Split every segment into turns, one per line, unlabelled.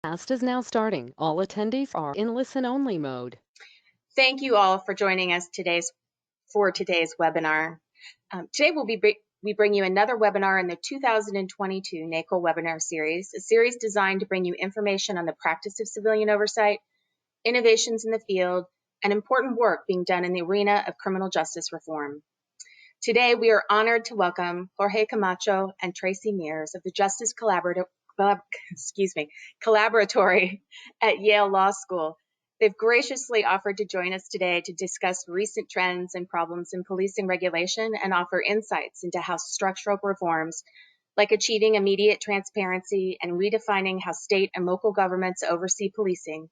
Cast is now starting. All attendees are in listen-only mode.
Thank you all for joining us for today's webinar. Today we bring you another webinar in the 2022 NACOLE webinar series, a series designed to bring you information on the practice of civilian oversight, innovations in the field, and important work being done in the arena of criminal justice reform. Today we are honored to welcome Jorge Camacho and Tracey Meares of the Justice Collaboratory at Yale Law School. They've graciously offered to join us today to discuss recent trends and problems in policing regulation and offer insights into how structural reforms, like achieving immediate transparency and redefining how state and local governments oversee policing,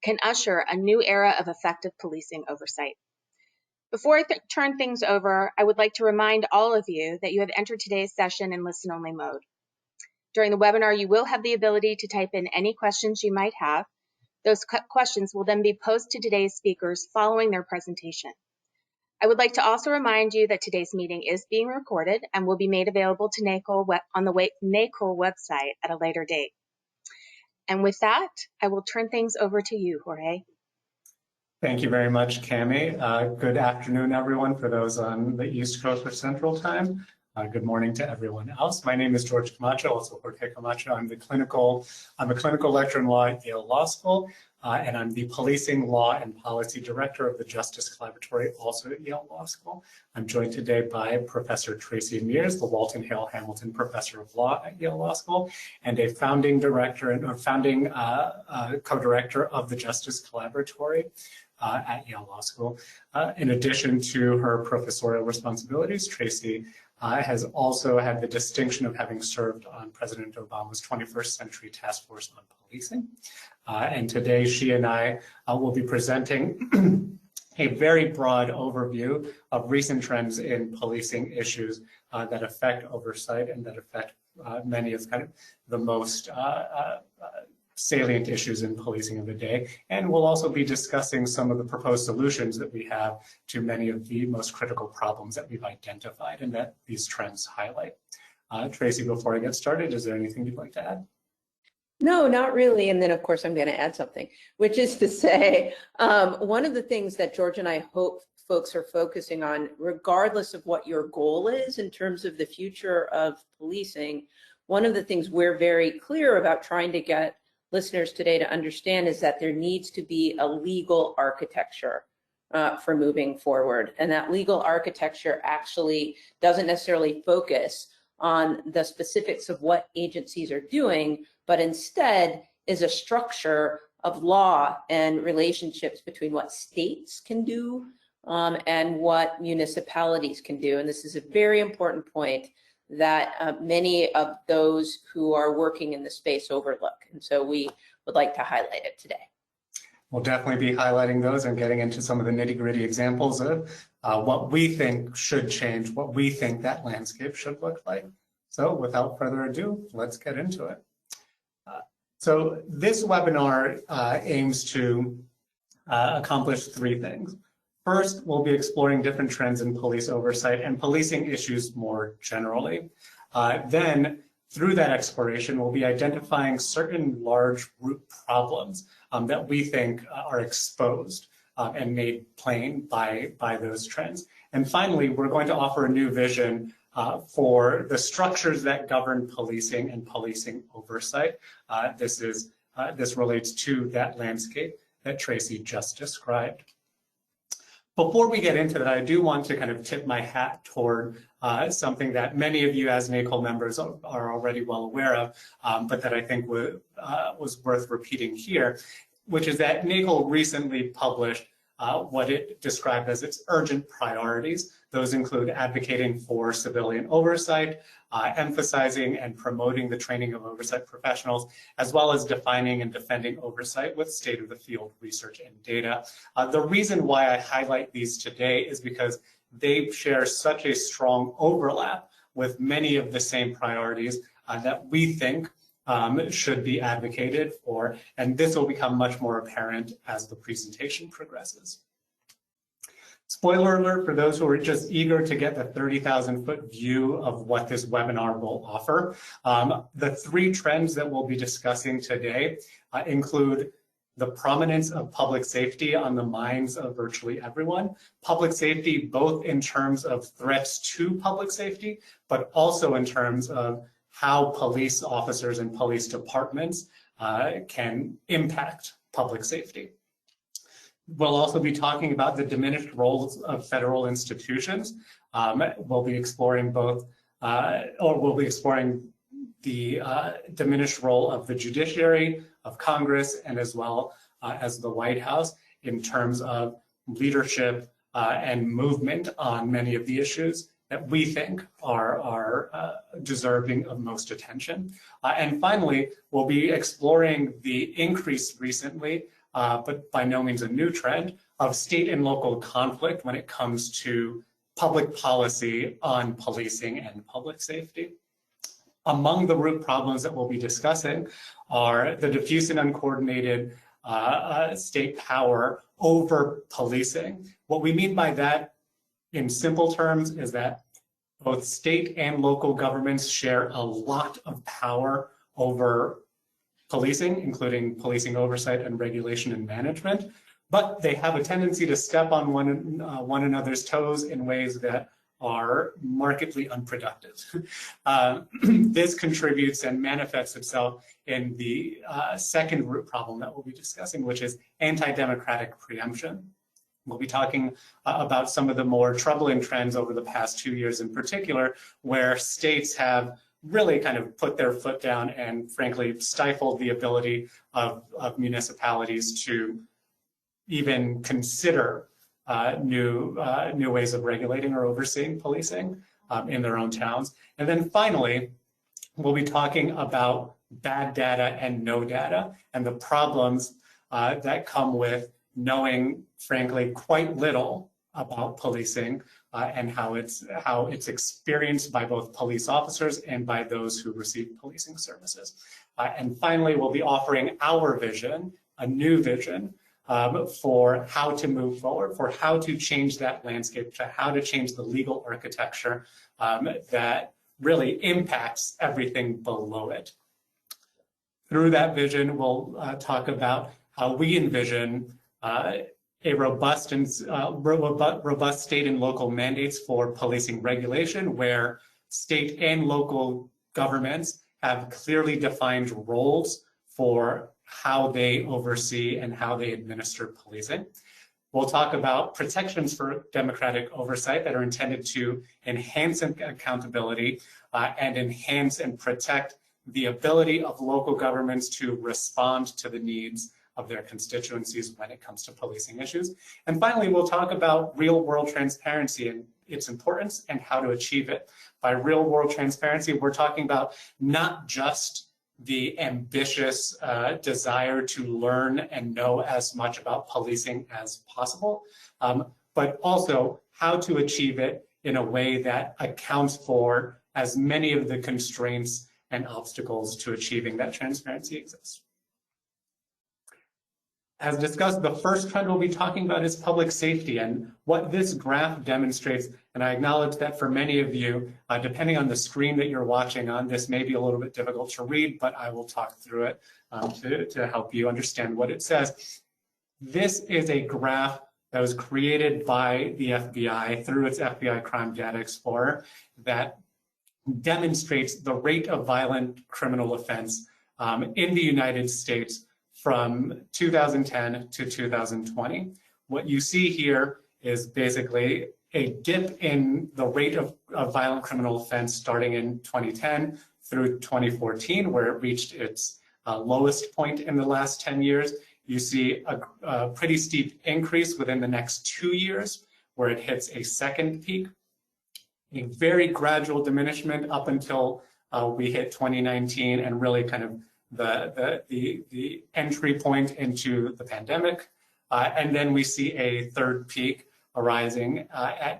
can usher a new era of effective policing oversight. Before I turn things over, I would like to remind all of you that you have entered today's session in listen-only mode. During the webinar, you will have the ability to type in any questions you might have. Those questions will then be posed to today's speakers following their presentation. I would like to also remind you that today's meeting is being recorded and will be made available to NACOLE on the NACOLE website at a later date. And with that, I will turn things over to you, Jorge.
Thank you very much, Cami. Good afternoon, everyone, for those on the East Coast or Central Time. Good morning to everyone else. My name is Jorge Camacho, also Jorge Camacho. I'm a clinical lecturer in law at Yale Law School, and I'm the Policing Law and Policy Director of the Justice Collaboratory, also at Yale Law School. I'm joined today by Professor Tracey Meares, the Walton Hale Hamilton Professor of Law at Yale Law School, and a founding director and founding co-director of the Justice Collaboratory at Yale Law School. In addition to her professorial responsibilities, Tracey has also had the distinction of having served on President Obama's 21st Century Task Force on Policing. And today she and I will be presenting a very broad overview of recent trends in policing issues that affect oversight and that affect many of kind of the most salient issues in policing of the day. And we'll also be discussing some of the proposed solutions that we have to many of the most critical problems that we've identified and that these trends highlight. Tracey, before I get started, is there anything you'd like to add?
No, not really. And then, of course, I'm going to add something, which is to say, one of the things that George and I hope folks are focusing on, regardless of what your goal is in terms of the future of policing, one of the things we're very clear about trying to get listeners today to understand is that there needs to be a legal architecture for moving forward. And that legal architecture actually doesn't necessarily focus on the specifics of what agencies are doing, but instead is a structure of law and relationships between what states can do and what municipalities can do. And this is a very important point that many of those who are working in the space overlook. And so we would like to highlight it today.
We'll definitely be highlighting those and getting into some of the nitty-gritty examples of what we think should change, what we think that landscape should look like. So without further ado, let's get into it. So this webinar aims to accomplish three things. First, we'll be exploring different trends in police oversight and policing issues more generally. Then, through that exploration, we'll be identifying certain large root problems that we think are exposed and made plain by those trends. And finally, we're going to offer a new vision for the structures that govern policing and policing oversight. This relates to that landscape that Tracey just described. Before we get into that, I do want to kind of tip my hat toward something that many of you as NACOLE members are already well aware of, but that I think was worth repeating here, which is that NACOLE recently published what it described as its urgent priorities. Those include advocating for civilian oversight, emphasizing and promoting the training of oversight professionals, as well as defining and defending oversight with state-of-the-field research and data. The reason why I highlight these today is because they share such a strong overlap with many of the same priorities that we think should be advocated for, and this will become much more apparent as the presentation progresses. Spoiler alert for those who are just eager to get the 30,000-foot view of what this webinar will offer. The three trends that we'll be discussing today include the prominence of public safety on the minds of virtually everyone. Public safety, both in terms of threats to public safety, but also in terms of how police officers and police departments can impact public safety. We'll also be talking about the diminished roles of federal institutions. We'll be exploring both, we'll be exploring the diminished role of the judiciary, of Congress, and as well as the White House in terms of leadership and movement on many of the issues that we think are deserving of most attention. And finally, we'll be exploring the increase recently, but by no means a new trend, of state and local conflict when it comes to public policy on policing and public safety. Among the root problems that we'll be discussing are the diffuse and uncoordinated state power over policing. What we mean by that in simple terms is that both state and local governments share a lot of power over policing, including policing oversight and regulation and management, but they have a tendency to step on one another's toes in ways that are markedly unproductive. This contributes and manifests itself in the second root problem that we'll be discussing, which is anti-democratic preemption. We'll be talking about some of the more troubling trends over the past 2 years in particular, where states have really kind of put their foot down and frankly stifled the ability of municipalities to even consider new ways of regulating or overseeing policing in their own towns. And then finally, we'll be talking about bad data and no data and the problems that come with knowing, frankly, quite little about policing and how it's experienced by both police officers and by those who receive policing services. And finally, we'll be offering our vision, a new vision, for how to move forward, for how to change that landscape, to how to change the legal architecture that really impacts everything below it. Through that vision, we'll talk about how we envision a robust state and local mandates for policing regulation, where state and local governments have clearly defined roles for how they oversee and how they administer policing. We'll talk about protections for democratic oversight that are intended to enhance accountability and enhance and protect the ability of local governments to respond to the needs of their constituencies when it comes to policing issues. And finally, we'll talk about real-world transparency and its importance and how to achieve it. By real-world transparency, we're talking about not just the ambitious desire to learn and know as much about policing as possible, but also how to achieve it in a way that accounts for as many of the constraints and obstacles to achieving that transparency exist. As discussed, the first trend we'll be talking about is public safety, and what this graph demonstrates, and I acknowledge that for many of you, depending on the screen that you're watching on, this may be a little bit difficult to read, but I will talk through it to help you understand what it says. This is a graph that was created by the FBI through its FBI Crime Data Explorer that demonstrates the rate of violent criminal offense in the United States from 2010 to 2020. What you see here is basically a dip in the rate of violent criminal offense starting in 2010 through 2014, where it reached its lowest point in the last 10 years. You see a pretty steep increase within the next 2 years, where it hits a second peak. A very gradual diminishment up until we hit 2019 and really kind of the entry point into the pandemic. And then we see a third peak arising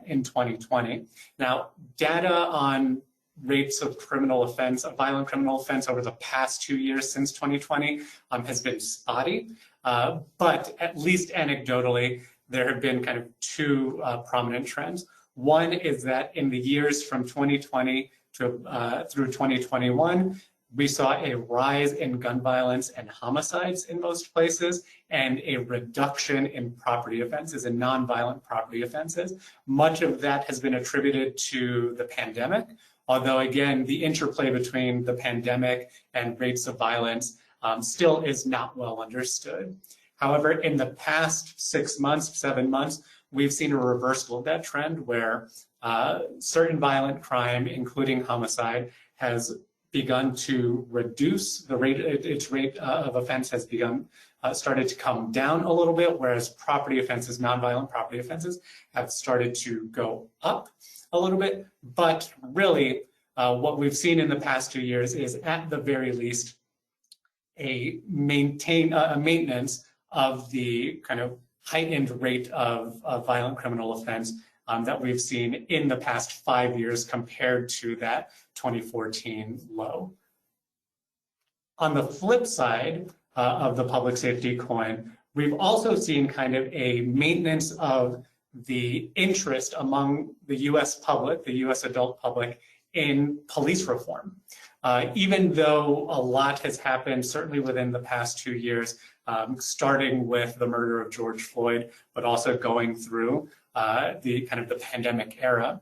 in 2020. Now, data on rates of criminal offense, of violent criminal offense over the past 2 years since 2020 has been spotty, but at least anecdotally, there have been kind of two prominent trends. One is that in the years from 2020 to through 2021, we saw a rise in gun violence and homicides in most places, and a reduction in property offenses and nonviolent property offenses. Much of that has been attributed to the pandemic, although again, the interplay between the pandemic and rates of violence still is not well understood. However, in the past 6 months, 7 months, we've seen a reversal of that trend where certain violent crime, including homicide, has begun to reduce the rate, its rate of offense has started to come down a little bit, whereas property offenses, nonviolent property offenses, have started to go up a little bit. But really, what we've seen in the past 2 years is, at the very least, a maintenance of the kind of heightened rate of violent criminal offense that we've seen in the past 5 years compared to that 2014 low. On the flip side of the public safety coin, we've also seen kind of a maintenance of the interest among the US public, the US adult public, in police reform. Even though a lot has happened, certainly within the past 2 years, starting with the murder of George Floyd, but also going through the pandemic era.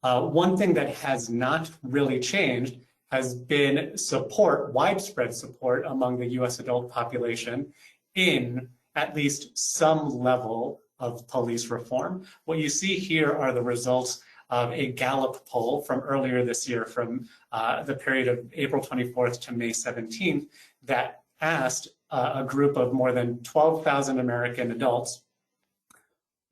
One thing that has not really changed has been support, widespread support among the US adult population in at least some level of police reform. What you see here are the results of a Gallup poll from earlier this year, from the period of April 24th to May 17th, that asked a group of more than 12,000 American adults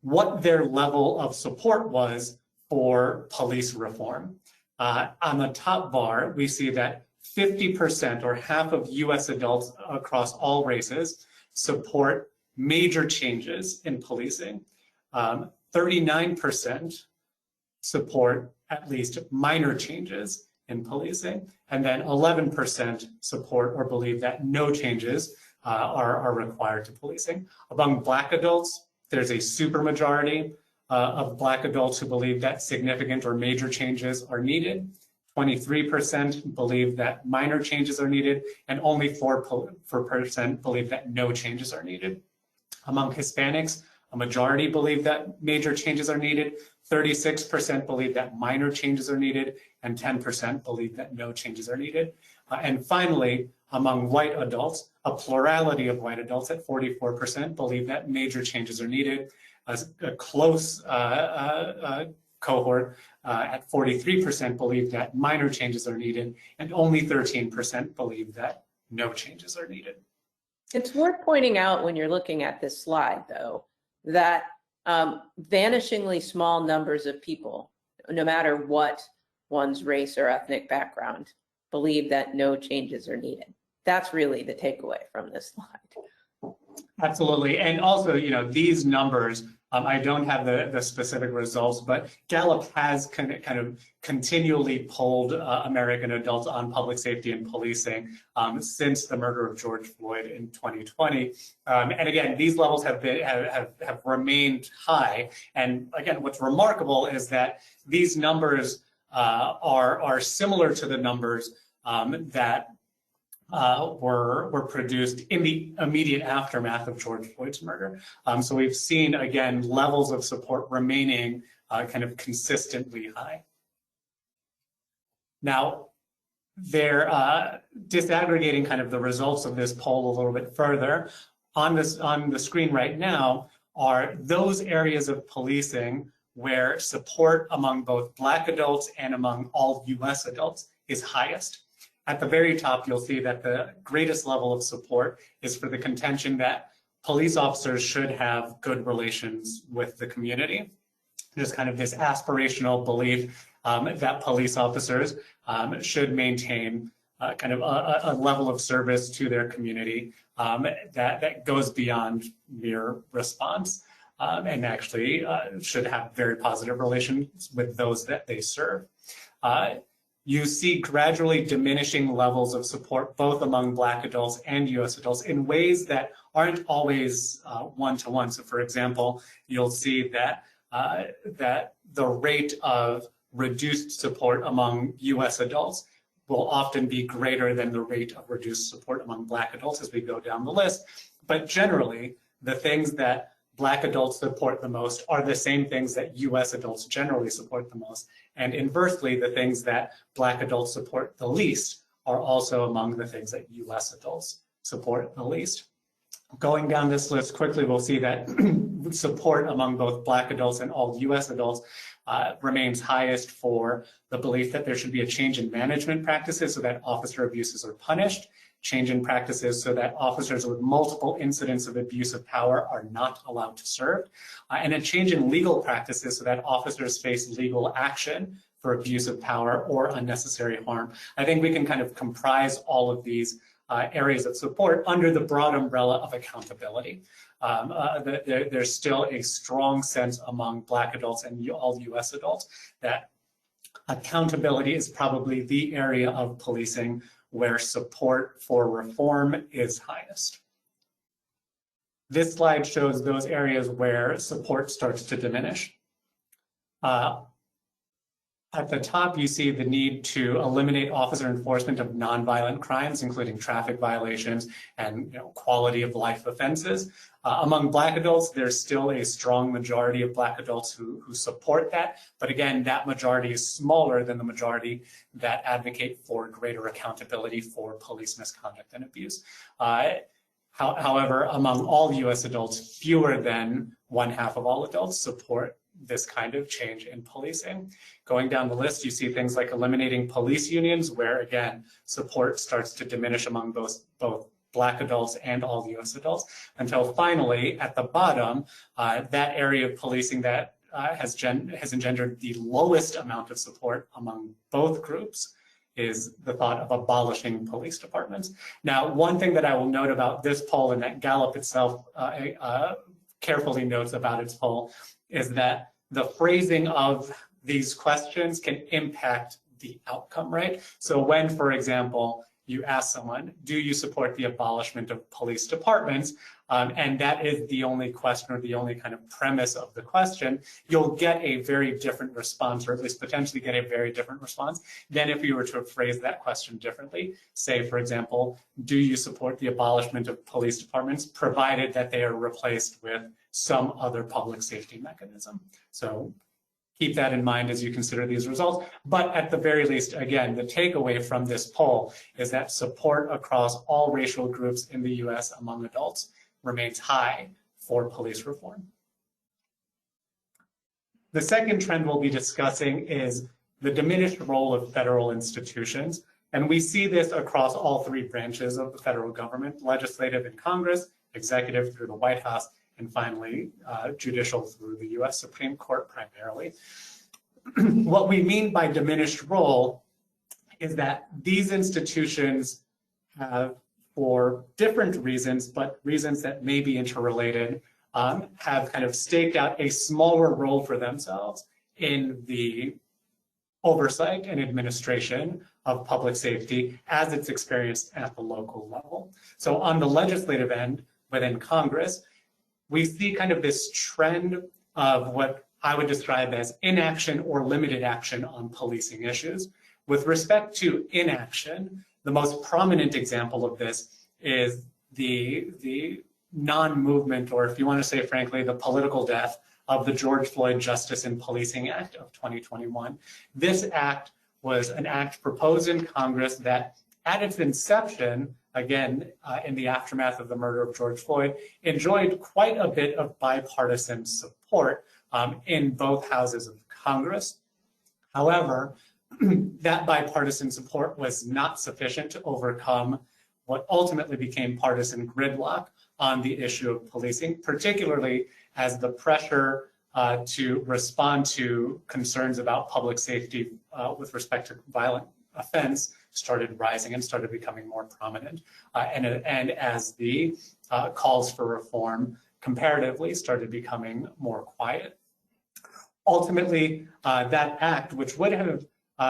what their level of support was for police reform. On the top bar, we see that 50%, or half of US adults across all races, support major changes in policing. 39% support at least minor changes in policing, and then 11% support or believe that no changes are required to policing. Among Black adults, there's a supermajority of Black adults who believe that significant or major changes are needed. 23% believe that minor changes are needed, and only 4% believe that no changes are needed. Among Hispanics, a majority believe that major changes are needed, 36% believe that minor changes are needed, and 10% believe that no changes are needed. And finally, among white adults, a plurality of white adults at 44% believe that major changes are needed. A close cohort at 43% believe that minor changes are needed, and only 13% believe that no changes are needed.
It's worth pointing out when you're looking at this slide, though, that vanishingly small numbers of people, no matter what one's race or ethnic background, believe that no changes are needed. That's really the takeaway from this slide.
Absolutely. And also, these numbers, I don't have the specific results, but Gallup has kind of continually polled American adults on public safety and policing since the murder of George Floyd in 2020. And again, these levels have remained high. And again, what's remarkable is that these numbers are similar to the numbers that were produced in the immediate aftermath of George Floyd's murder. So we've seen, again, levels of support remaining kind of consistently high. Now, they're disaggregating kind of the results of this poll a little bit further. On the screen right now are those areas of policing where support among both Black adults and among all US adults is highest. At the very top, you'll see that the greatest level of support is for the contention that police officers should have good relations with the community. There's kind of this aspirational belief that police officers should maintain kind of a level of service to their community that goes beyond mere response, and actually should have very positive relations with those that they serve. You see gradually diminishing levels of support both among Black adults and US adults in ways that aren't always one-to-one. So for example, you'll see that that the rate of reduced support among US adults will often be greater than the rate of reduced support among Black adults as we go down the list. But generally, the things that Black adults support the most are the same things that US adults generally support the most. And inversely, the things that Black adults support the least are also among the things that US adults support the least. Going down this list quickly, we'll see that support among both Black adults and all US adults remains highest for the belief that there should be a change in management practices so that officer abuses are punished, change in practices so that officers with multiple incidents of abuse of power are not allowed to serve, and a change in legal practices so that officers face legal action for abuse of power or unnecessary harm. I think we can kind of comprise all of these areas of support under the broad umbrella of accountability. There's still a strong sense among Black adults and all US adults that accountability is probably the area of policing where support for reform is highest. This slide shows those areas where support starts to diminish. At the top, you see the need to eliminate officer enforcement of nonviolent crimes, including traffic violations and quality of life offenses. Among Black adults, there's still a strong majority of Black adults who support that. But again, that majority is smaller than the majority that advocate for greater accountability for police misconduct and abuse. However, among all US adults, fewer than 1/2 of all adults support this kind of change in policing. Going down the list, you see things like eliminating police unions, where again, support starts to diminish among both Black adults and all US adults, until finally, at the bottom, that area of policing that has engendered the lowest amount of support among both groups is the thought of abolishing police departments. Now, one thing that I will note about this poll, and that Gallup itself carefully notes about its poll, is that the phrasing of these questions can impact the outcome, right? So when, for example, you ask someone, do you support the abolishment of police departments? And that is the only question or the only kind of premise of the question, you'll get a very different response, or at least potentially get a very different response than if you were to phrase that question differently. Say, for example, do you support the abolishment of police departments, provided that they are replaced with some other public safety mechanism? So keep that in mind as you consider these results. But at the very least, again, the takeaway from this poll is that support across all racial groups in the US among adults remains high for police reform. The second trend we'll be discussing is the diminished role of federal institutions. And we see this across all three branches of the federal government: legislative in Congress, executive through the White House, and finally, judicial through the US Supreme Court primarily. What we mean by diminished role is that these institutions have, for different reasons, but reasons that may be interrelated, have kind of staked out a smaller role for themselves in the oversight and administration of public safety as it's experienced at the local level. So on the legislative end, within Congress, we see kind of this trend of what I would describe as inaction or limited action on policing issues. With respect to inaction, the most prominent example of this is the non-movement, or if you want to say frankly, the political death of the George Floyd Justice in Policing Act of 2021. This act was an act proposed in Congress that at its inception, again, in the aftermath of the murder of George Floyd, enjoyed quite a bit of bipartisan support in both houses of Congress. However, that bipartisan support was not sufficient to overcome what ultimately became partisan gridlock on the issue of policing, particularly as the pressure to respond to concerns about public safety with respect to violent offense started rising and started becoming more prominent. And as the calls for reform comparatively started becoming more quiet. Ultimately, that act, which would have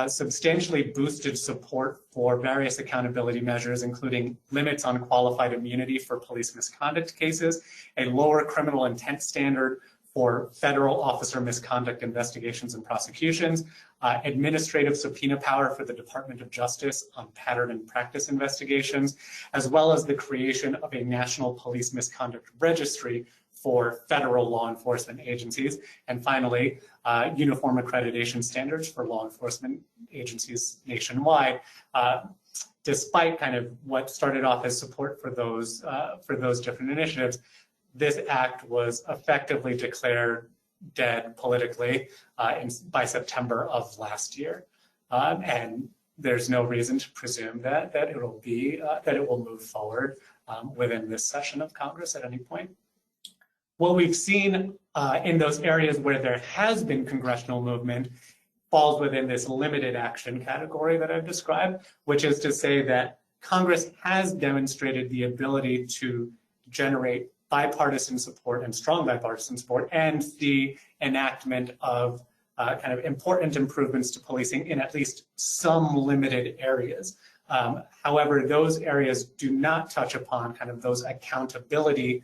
substantially boosted support for various accountability measures, including limits on qualified immunity for police misconduct cases, a lower criminal intent standard for federal officer misconduct investigations and prosecutions, administrative subpoena power for the Department of Justice on pattern and practice investigations, as well as the creation of a national police misconduct registry for federal law enforcement agencies. And finally, uniform accreditation standards for law enforcement agencies nationwide. Despite kind of what started off as support for those different initiatives, this act was effectively declared dead politically by September of last year, and there's no reason to presume that it will move forward within this session of Congress at any point. What we've seen in those areas where there has been congressional movement falls within this limited action category that I've described, which is to say that Congress has demonstrated the ability to generate bipartisan support and strong bipartisan support and the enactment of kind of important improvements to policing in at least some limited areas. However, those areas do not touch upon kind of those accountability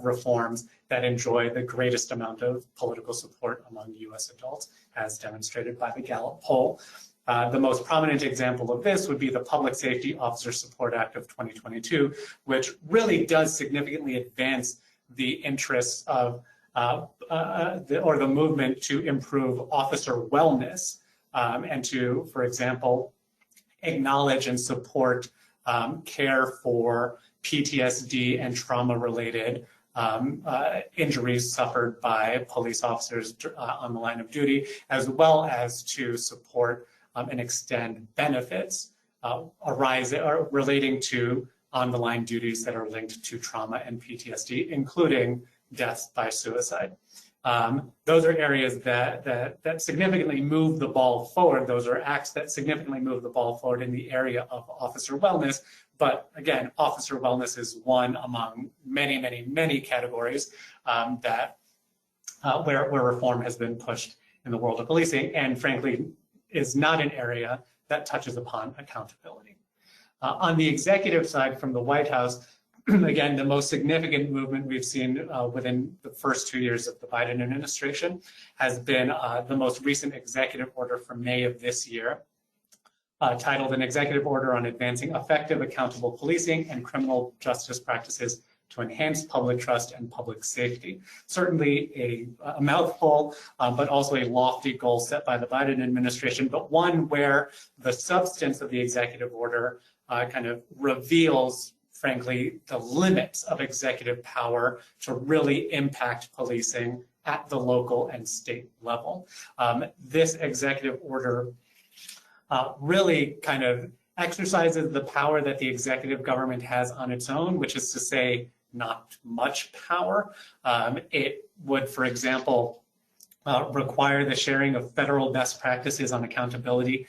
reforms that enjoy the greatest amount of political support among US adults, as demonstrated by the Gallup poll. The most prominent example of this would be the Public Safety Officer Support Act of 2022, which really does significantly advance the interests of the movement to improve officer wellness and to, for example, acknowledge and support care for PTSD and trauma-related injuries suffered by police officers on the line of duty, as well as to support and extend benefits arising or relating to on-the-line duties that are linked to trauma and PTSD, including deaths by suicide. Those are areas that significantly move the ball forward. Those are acts that significantly move the ball forward in the area of officer wellness. But again, officer wellness is one among many, many, many categories where reform has been pushed in the world of policing, and frankly, is not an area that touches upon accountability. On the executive side, from the White House, again, the most significant movement we've seen within the first 2 years of the Biden administration has been the most recent executive order from May of this year, titled An Executive Order on Advancing Effective, Accountable Policing and Criminal Justice Practices to Enhance Public Trust and Public Safety. Certainly a mouthful, but also a lofty goal set by the Biden administration, but one where the substance of the executive order kind of reveals, frankly, the limits of executive power to really impact policing at the local and state level. This executive order really kind of exercises the power that the executive government has on its own, which is to say, not much power. It would, for example, require the sharing of federal best practices on accountability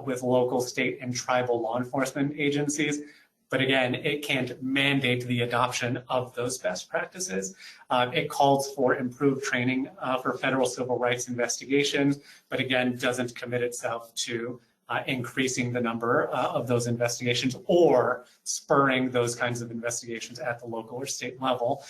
with local, state, and tribal law enforcement agencies. But again, it can't mandate the adoption of those best practices. It calls for improved training for federal civil rights investigations, but again, doesn't commit itself to increasing the number of those investigations or spurring those kinds of investigations at the local or state level.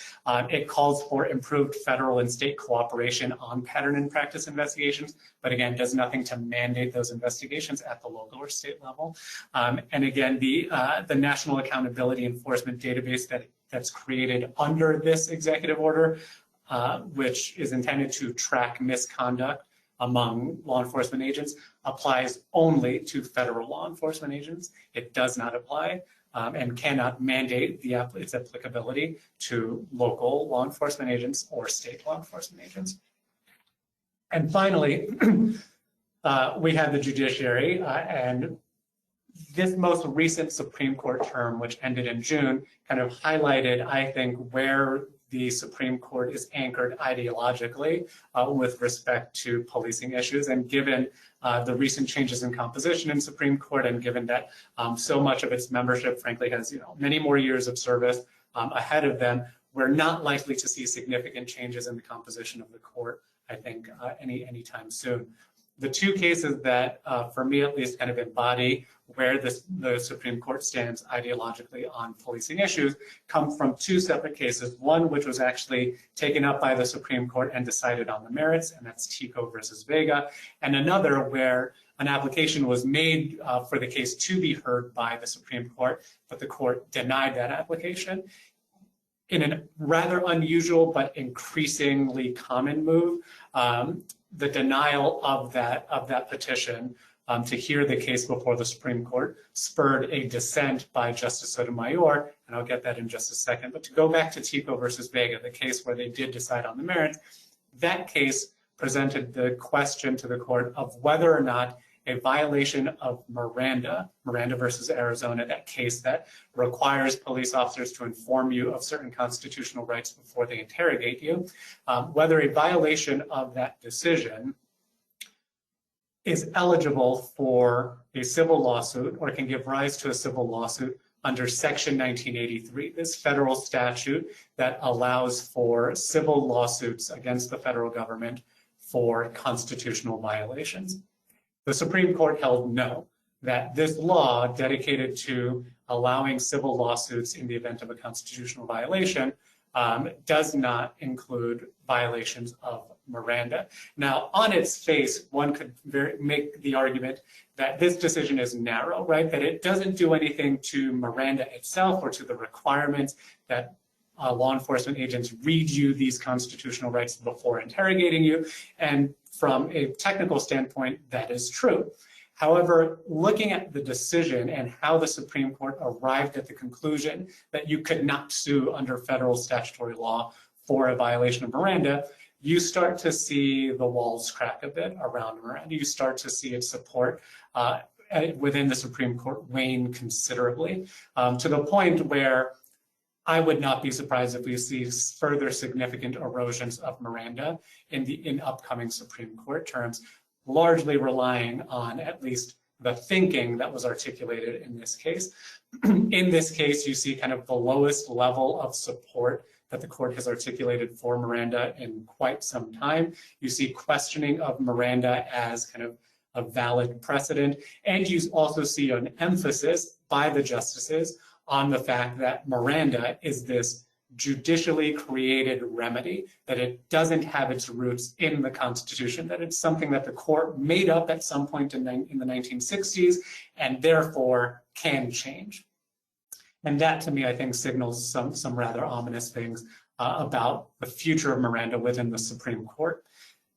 It calls for improved federal and state cooperation on pattern and practice investigations, but again, does nothing to mandate those investigations at the local or state level. And again, the National Accountability Enforcement Database that's created under this executive order, which is intended to track misconduct among law enforcement agents, applies only to federal law enforcement agents. It does not apply and cannot mandate its applicability to local law enforcement agents or state law enforcement agents. And finally, we have the judiciary, and this most recent Supreme Court term, which ended in June, kind of highlighted, I think, where the Supreme Court is anchored ideologically with respect to policing issues. And given the recent changes in composition in Supreme Court, and given that so much of its membership, frankly, has many more years of service ahead of them, we're not likely to see significant changes in the composition of the court, I think, anytime soon. The two cases that, for me at least, kind of embody where the Supreme Court stands ideologically on policing issues come from two separate cases. One which was actually taken up by the Supreme Court and decided on the merits, and that's Tico versus Vega, and another where an application was made for the case to be heard by the Supreme Court, but the court denied that application. In a rather unusual but increasingly common move, the denial of that petition to hear the case before the Supreme Court spurred a dissent by Justice Sotomayor, and I'll get that in just a second. But to go back to Tico versus Vega, the case where they did decide on the merits, that case presented the question to the court of whether or not a violation of Miranda versus Arizona, that case that requires police officers to inform you of certain constitutional rights before they interrogate you, whether a violation of that decision is eligible for a civil lawsuit or can give rise to a civil lawsuit under Section 1983, this federal statute that allows for civil lawsuits against the federal government for constitutional violations. The Supreme Court held no, that this law dedicated to allowing civil lawsuits in the event of a constitutional violation does not include violations of Miranda. Now, on its face, one could make the argument that this decision is narrow, right? That it doesn't do anything to Miranda itself or to the requirements that law enforcement agents read you these constitutional rights before interrogating you. And from a technical standpoint, that is true. However, looking at the decision and how the Supreme Court arrived at the conclusion that you could not sue under federal statutory law for a violation of Miranda, you start to see the walls crack a bit around Miranda. You start to see its support within the Supreme Court wane considerably, to the point where I would not be surprised if we see further significant erosions of Miranda in upcoming Supreme Court terms, largely relying on at least the thinking that was articulated in this case. In this case, you see kind of the lowest level of support that the court has articulated for Miranda in quite some time. You see questioning of Miranda as kind of a valid precedent, and you also see an emphasis by the justices on the fact that Miranda is this judicially created remedy, that it doesn't have its roots in the Constitution, that it's something that the court made up at some point in the 1960s and therefore can change. And that, to me, I think signals some rather ominous things about the future of Miranda within the Supreme Court.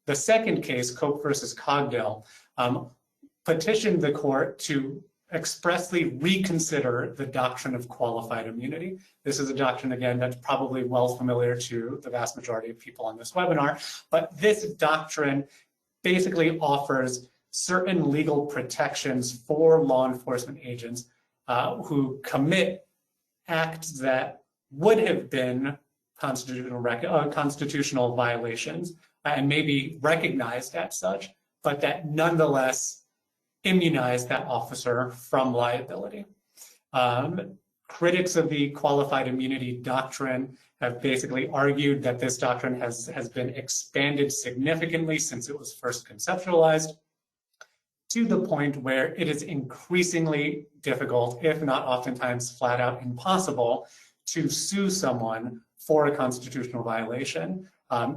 The second case, Cope versus Cogdell, petitioned the court to expressly reconsider the doctrine of qualified immunity. This is a doctrine, again, that's probably well familiar to the vast majority of people on this webinar, but this doctrine basically offers certain legal protections for law enforcement agents who commit acts that would have been constitutional violations and maybe recognized as such, but that nonetheless immunize that officer from liability. Critics of the qualified immunity doctrine have basically argued that this doctrine has been expanded significantly since it was first conceptualized, to the point where it is increasingly difficult, if not oftentimes flat out impossible, to sue someone for a constitutional violation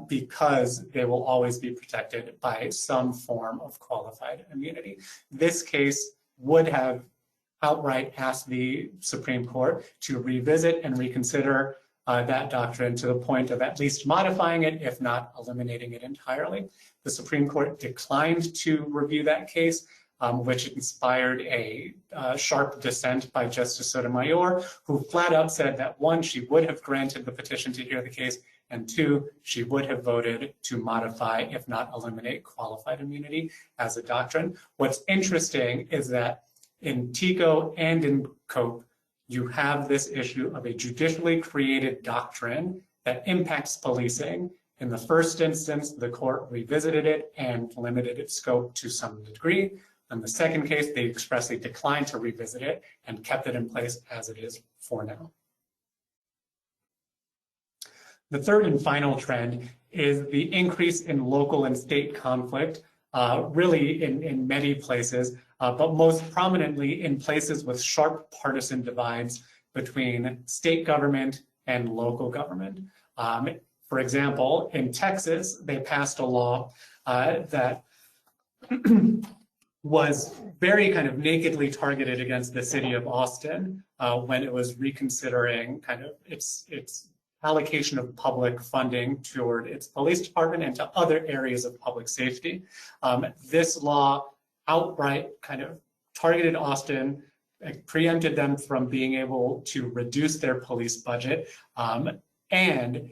because they will always be protected by some form of qualified immunity. This case would have outright asked the Supreme Court to revisit and reconsider that doctrine to the point of at least modifying it, if not eliminating it entirely. The Supreme Court declined to review that case, which inspired a sharp dissent by Justice Sotomayor, who flat out said that one, she would have granted the petition to hear the case, and two, she would have voted to modify, if not eliminate, qualified immunity as a doctrine. What's interesting is that in Tico and in Cope, you have this issue of a judicially created doctrine that impacts policing. In the first instance, the court revisited it and limited its scope to some degree. In the second case, they expressly declined to revisit it and kept it in place as it is for now. The third and final trend is the increase in local and state conflict really in many places, but most prominently in places with sharp partisan divides between state government and local government. For example, in Texas, they passed a law that was very kind of nakedly targeted against the city of Austin when it was reconsidering kind of its allocation of public funding toward its police department and to other areas of public safety. This law outright kind of targeted Austin, preempted them from being able to reduce their police budget, and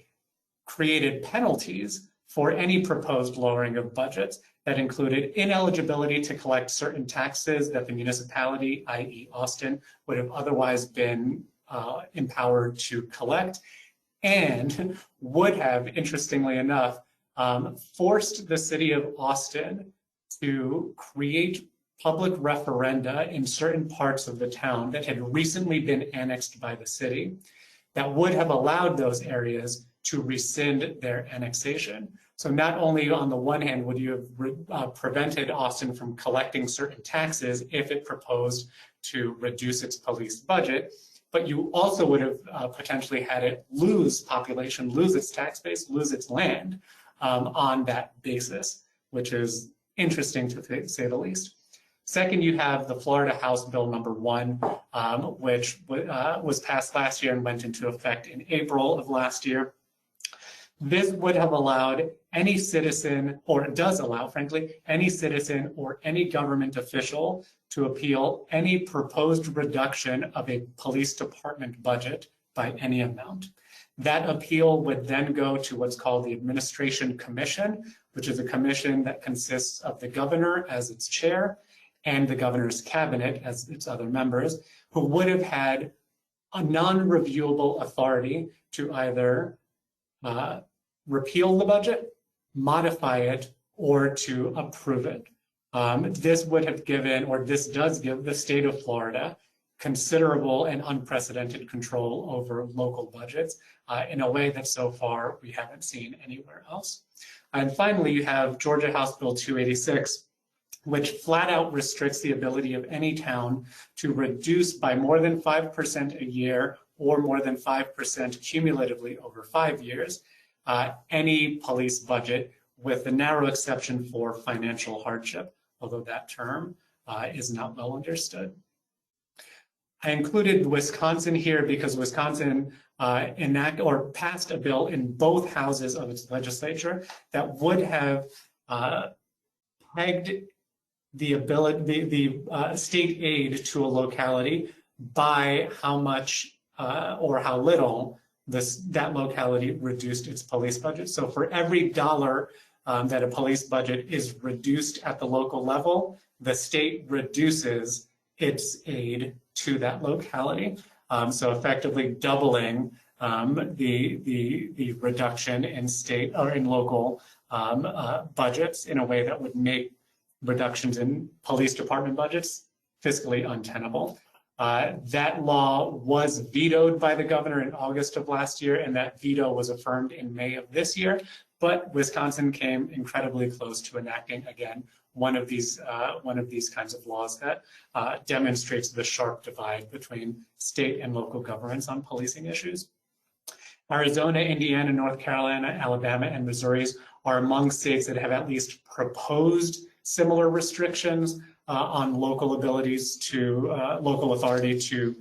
created penalties for any proposed lowering of budgets that included ineligibility to collect certain taxes that the municipality, i.e. Austin, would have otherwise been empowered to collect, and would have, interestingly enough, forced the city of Austin to create public referenda in certain parts of the town that had recently been annexed by the city that would have allowed those areas to rescind their annexation. So not only on the one hand would you have prevented Austin from collecting certain taxes if it proposed to reduce its police budget, but you also would have potentially had it lose population, lose its tax base, lose its land on that basis, which is interesting to say the least. Second, you have the Florida House Bill number 1, which was passed last year and went into effect in April of last year. This would have allowed any citizen, or it does allow, frankly, any citizen or any government official to appeal any proposed reduction of a police department budget by any amount. That appeal would then go to what's called the Administration Commission, which is a commission that consists of the governor as its chair and the governor's cabinet as its other members, who would have had a non-reviewable authority to either repeal the budget, modify it, or to approve it. This would have given, or this does give the state of Florida considerable and unprecedented control over local budgets in a way that so far we haven't seen anywhere else. And finally, you have Georgia House Bill 286, which flat out restricts the ability of any town to reduce by more than 5% a year or more than 5% cumulatively over 5 years any police budget, with the narrow exception for financial hardship, although that term is not well understood. I included Wisconsin here because Wisconsin passed a bill in both houses of its legislature that would have pegged the ability, the state aid to a locality by how much or how little that locality reduced its police budget. So for every dollar that a police budget is reduced at the local level, the state reduces its aid to that locality. So effectively doubling the reduction in state or in local budgets in a way that would make reductions in police department budgets fiscally untenable. That law was vetoed by the governor in August of last year, and that veto was affirmed in May of this year. But Wisconsin came incredibly close to enacting, again, one of these kinds of laws that demonstrates the sharp divide between state and local governments on policing issues. Arizona, Indiana, North Carolina, Alabama, and Missouri are among states that have at least proposed similar restrictions on local abilities to, local authority to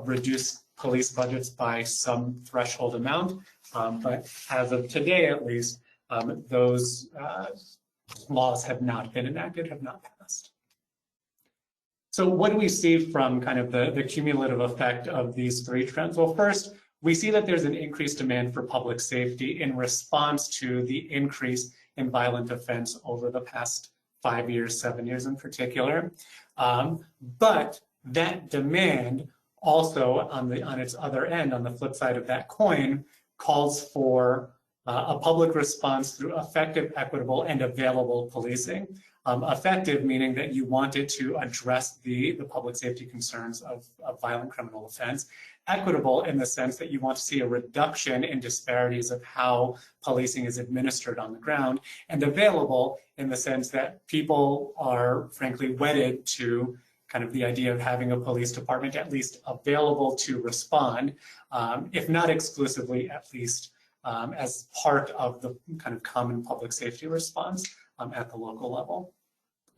reduce police budgets by some threshold amount. But as of today, at least, those laws have not been enacted, have not passed. So what do we see from kind of the cumulative effect of these three trends? Well, first, we see that there's an increased demand for public safety in response to the increase in violent offense over the past 5 years, 7 years in particular. But that demand also on its other end, on the flip side of that coin, calls for A public response through effective, equitable, and available policing. Effective meaning that you want it to address the public safety concerns of violent criminal offense. Equitable in the sense that you want to see a reduction in disparities of how policing is administered on the ground. And available in the sense that people are frankly wedded to kind of the idea of having a police department at least available to respond, if not exclusively, at least as part of the kind of common public safety response at the local level.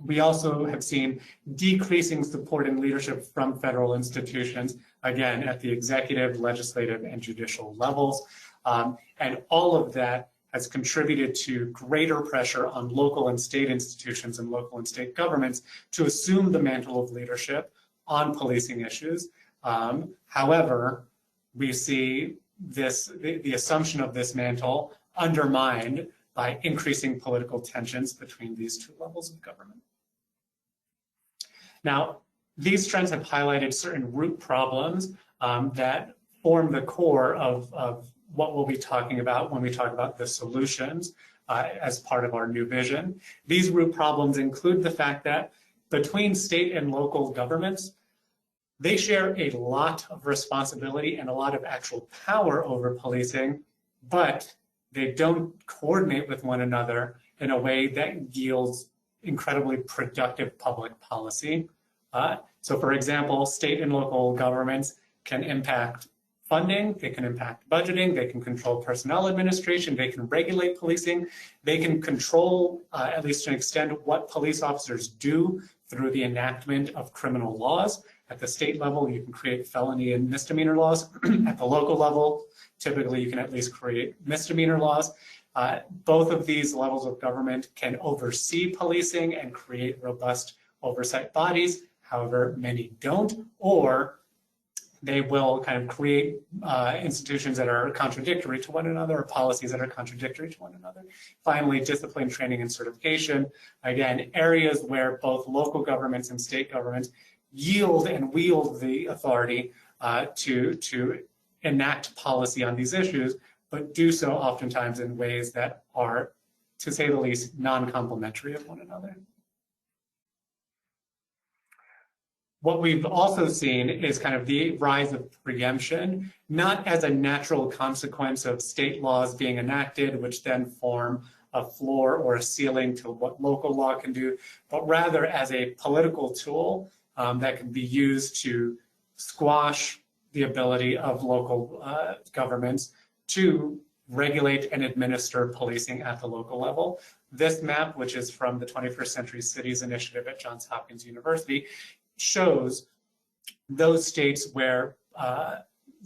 We also have seen decreasing support and leadership from federal institutions, again, at the executive, legislative, and judicial levels. And all of that has contributed to greater pressure on local and state institutions and local and state governments to assume the mantle of leadership on policing issues. However, we see the assumption of this mantle undermined by increasing political tensions between these two levels of government. Now, these trends have highlighted certain root problems that form the core of what we'll be talking about when we talk about the solutions as part of our new vision. These root problems include the fact that between state and local governments, they share a lot of responsibility and a lot of actual power over policing, but they don't coordinate with one another in a way that yields incredibly productive public policy. So for example, state and local governments can impact funding, they can impact budgeting, they can control personnel administration, they can regulate policing, they can control, at least to an extent, what police officers do through the enactment of criminal laws. At the state level, you can create felony and misdemeanor laws. At the local level, typically you can at least create misdemeanor laws. Both of these levels of government can oversee policing and create robust oversight bodies. However, many don't, or they will kind of create institutions that are contradictory to one another or policies that are contradictory to one another. Finally, discipline, training, and certification. Again, areas where both local governments and state governments yield and wield the authority to enact policy on these issues, but do so oftentimes in ways that are, to say the least, non-complementary of one another. What we've also seen is kind of the rise of preemption, not as a natural consequence of state laws being enacted, which then form a floor or a ceiling to what local law can do, but rather as a political tool that can be used to squash the ability of local governments to regulate and administer policing at the local level. This map, which is from the 21st Century Cities Initiative at Johns Hopkins University, shows those states where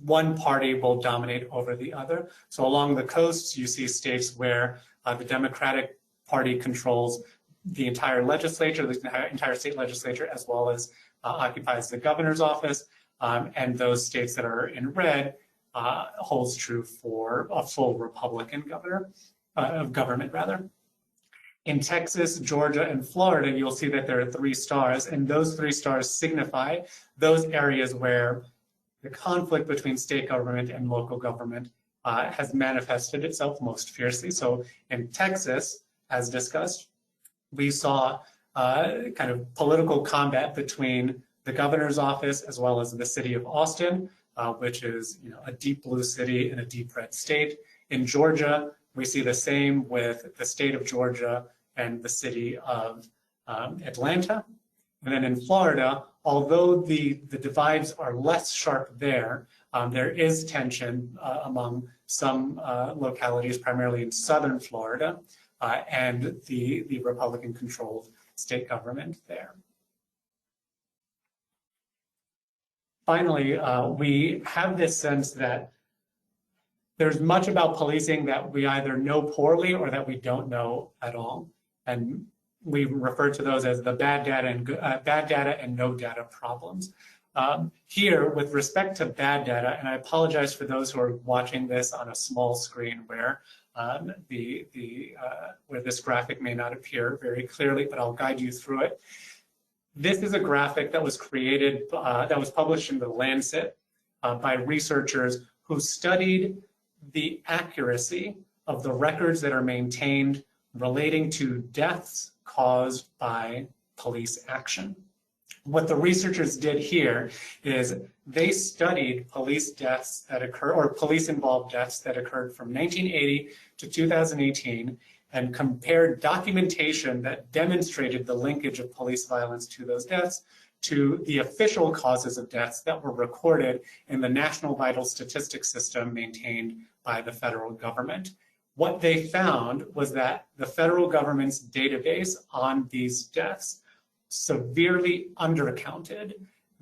one party will dominate over the other. So along the coasts, you see states where the Democratic Party controls the entire legislature, the entire state legislature, as well as occupies the governor's office. And those states that are in red holds true for a full Republican government rather. In Texas, Georgia, and Florida, you'll see that there are 3 stars, and those 3 stars signify those areas where the conflict between state government and local government has manifested itself most fiercely. So in Texas, as discussed, we saw kind of political combat between the governor's office as well as the city of Austin, which is a deep blue city in a deep red state. In Georgia, we see the same with the state of Georgia and the city of Atlanta. And then in Florida, although the divides are less sharp there, there is tension among some localities, primarily in southern Florida, and the Republican-controlled state government there. Finally, we have this sense that there's much about policing that we either know poorly or that we don't know at all. And we refer to those as the bad data and no data problems. Here, with respect to bad data, and I apologize for those who are watching this on a small screen where where this graphic may not appear very clearly, but I'll guide you through it. This is a graphic that was created, that was published in the Lancet by researchers who studied the accuracy of the records that are maintained relating to deaths caused by police action. What the researchers did here is they studied police deaths that occur, or police-involved deaths that occurred from 1980 to 2018, and compared documentation that demonstrated the linkage of police violence to those deaths to the official causes of deaths that were recorded in the National Vital Statistics System maintained by the federal government. What they found was that the federal government's database on these deaths severely undercounted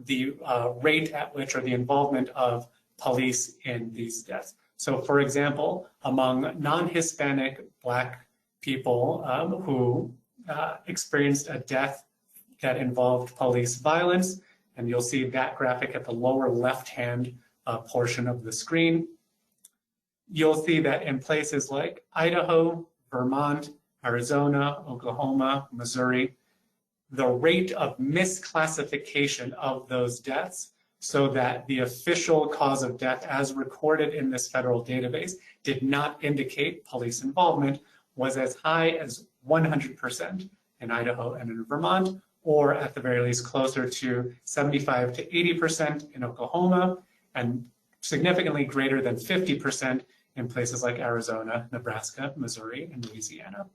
the rate at which, or the involvement of police in these deaths. So for example, among non-Hispanic Black people who experienced a death that involved police violence, and you'll see that graphic at the lower left-hand portion of the screen. You'll see that in places like Idaho, Vermont, Arizona, Oklahoma, Missouri, the rate of misclassification of those deaths so that the official cause of death as recorded in this federal database did not indicate police involvement was as high as 100% in Idaho and in Vermont, or at the very least closer to 75 to 80% in Oklahoma, and significantly greater than 50% in places like Arizona, Nebraska, Missouri, and Louisiana.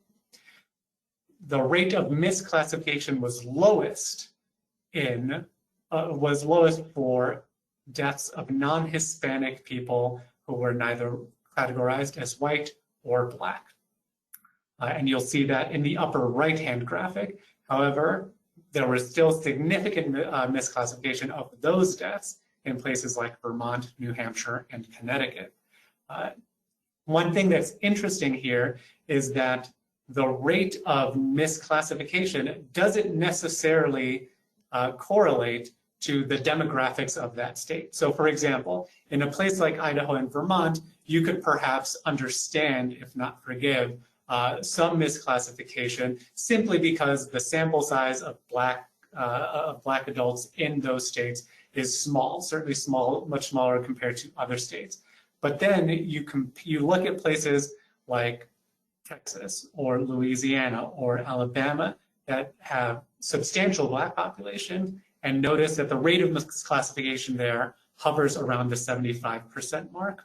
The rate of misclassification was lowest for deaths of non-Hispanic people who were neither categorized as white or Black. And you'll see that in the upper right-hand graphic. However, there was still significant misclassification of those deaths in places like Vermont, New Hampshire, and Connecticut. One thing that's interesting here is that the rate of misclassification doesn't necessarily correlate to the demographics of that state. So for example, in a place like Idaho and Vermont, you could perhaps understand, if not forgive, some misclassification simply because the sample size of Black adults in those states is small, certainly small, much smaller compared to other states. But then you look at places like Texas or Louisiana or Alabama that have substantial Black population and notice that the rate of misclassification there hovers around the 75% mark.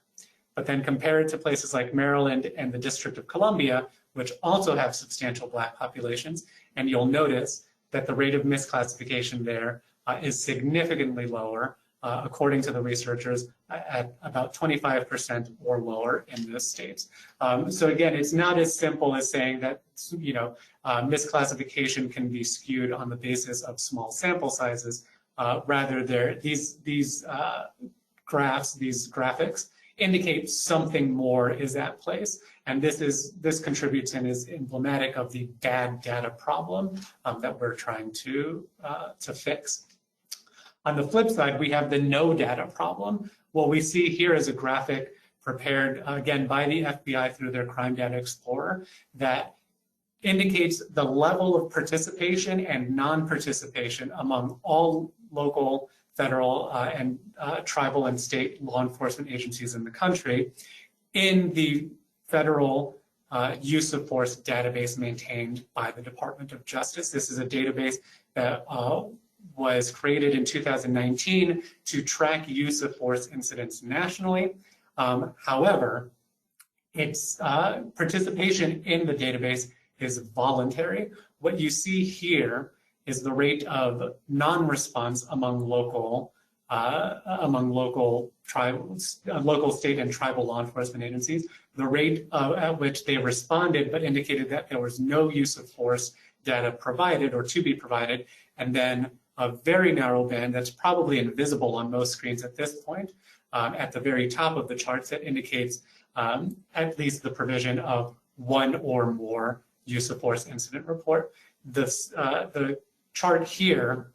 But then compare it to places like Maryland and the District of Columbia, which also have substantial Black populations, and you'll notice that the rate of misclassification there is significantly lower, according to the researchers, at about 25% or lower in those states. So again, it's not as simple as saying that misclassification can be skewed on the basis of small sample sizes. Rather, these graphs, these graphics, indicate something more is at place, and this contributes and is emblematic of the bad data problem that we're trying to fix. On the flip side, we have the no data problem. What we see here is a graphic prepared, again, by the FBI through their Crime Data Explorer that indicates the level of participation and non-participation among all local, federal, and tribal and state law enforcement agencies in the country in the federal use of force database maintained by the Department of Justice. This is a database that was created in 2019 to track use of force incidents nationally. However, its participation in the database is voluntary. What you see here is the rate of non-response among local, local, state, and tribal law enforcement agencies. The rate at which they responded, but indicated that there was no use of force data provided or to be provided, and then a very narrow band that's probably invisible on most screens at this point, at the very top of the charts that indicates at least the provision of one or more use of force incident report. The chart here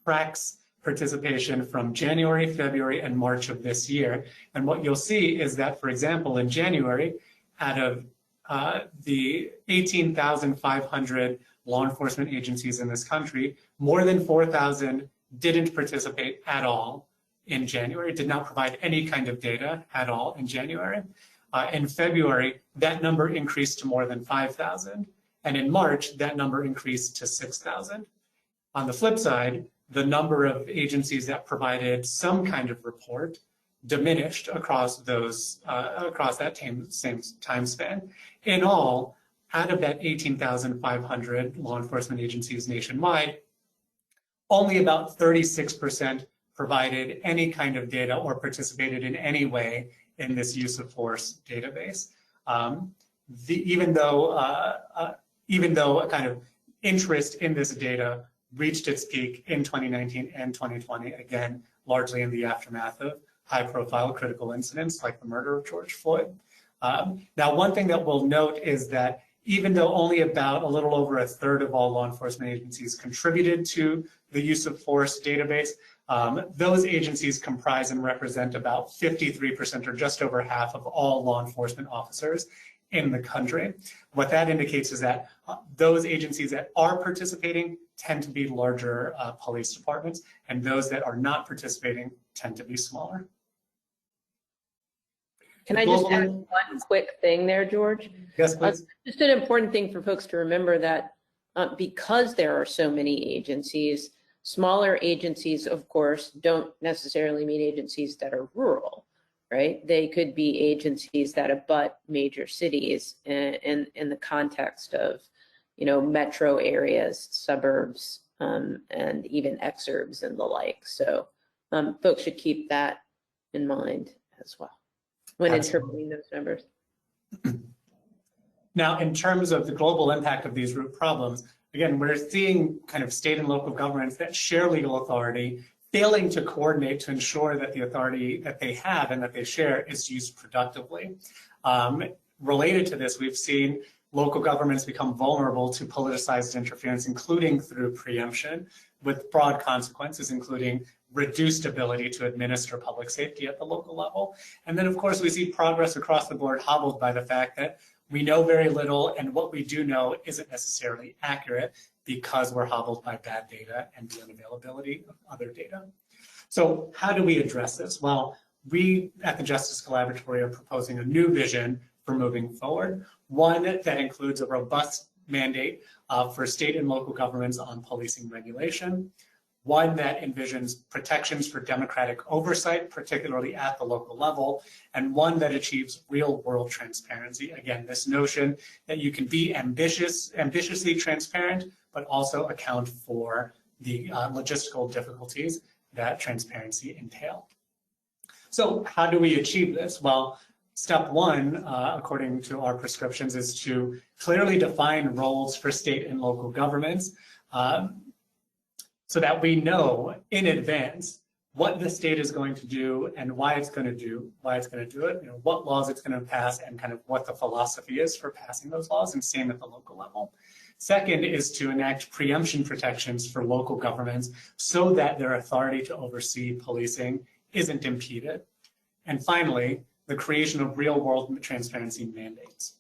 tracks participation from January, February, and March of this year. And what you'll see is that, for example, in January, out of the 18,500 law enforcement agencies in this country, more than 4,000 didn't participate at all in January, did not provide any kind of data at all in January. In February, that number increased to more than 5,000. And in March, that number increased to 6,000. On the flip side, the number of agencies that provided some kind of report diminished across that same time span. In all, out of that 18,500 law enforcement agencies nationwide, only about 36% provided any kind of data or participated in any way in this use of force database. Even though a kind of interest in this data reached its peak in 2019 and 2020, again, largely in the aftermath of high-profile critical incidents like the murder of George Floyd. Now, one thing that we'll note is that even though only about a little over a third of all law enforcement agencies contributed to the use of force database, those agencies comprise and represent about 53% or just over half of all law enforcement officers in the country. What that indicates is that those agencies that are participating tend to be larger police departments, and those that are not participating tend to be smaller.
Can I just add one quick thing there, George?
Yes, please.
Just an important thing for folks to remember that because there are so many agencies, smaller agencies, of course, don't necessarily mean agencies that are rural, right? They could be agencies that abut major cities in the context of, metro areas, suburbs, and even exurbs and the like. So folks should keep that in mind as well when interpreting those numbers.
Now, in terms of the global impact of these root problems, again, we're seeing kind of state and local governments that share legal authority failing to coordinate to ensure that the authority that they have and that they share is used productively. Related to this, we've seen local governments become vulnerable to politicized interference, including through preemption, with broad consequences, including reduced ability to administer public safety at the local level. And then, of course, we see progress across the board hobbled by the fact that we know very little, and what we do know isn't necessarily accurate because we're hobbled by bad data and the unavailability of other data. So how do we address this? Well, we at the Justice Collaboratory are proposing a new vision for moving forward, one that includes a robust mandate for state and local governments on policing regulation, one that envisions protections for democratic oversight, particularly at the local level, and one that achieves real-world transparency. Again, this notion that you can be ambitiously transparent, but also account for the logistical difficulties that transparency entail. So how do we achieve this? Well, step one, according to our prescriptions, is to clearly define roles for state and local governments, so that we know in advance what the state is going to do and why it's going to do it, what laws it's going to pass, and kind of what the philosophy is for passing those laws, and same at the local level. Second is to enact preemption protections for local governments so that their authority to oversee policing isn't impeded. And finally, the creation of real-world transparency mandates.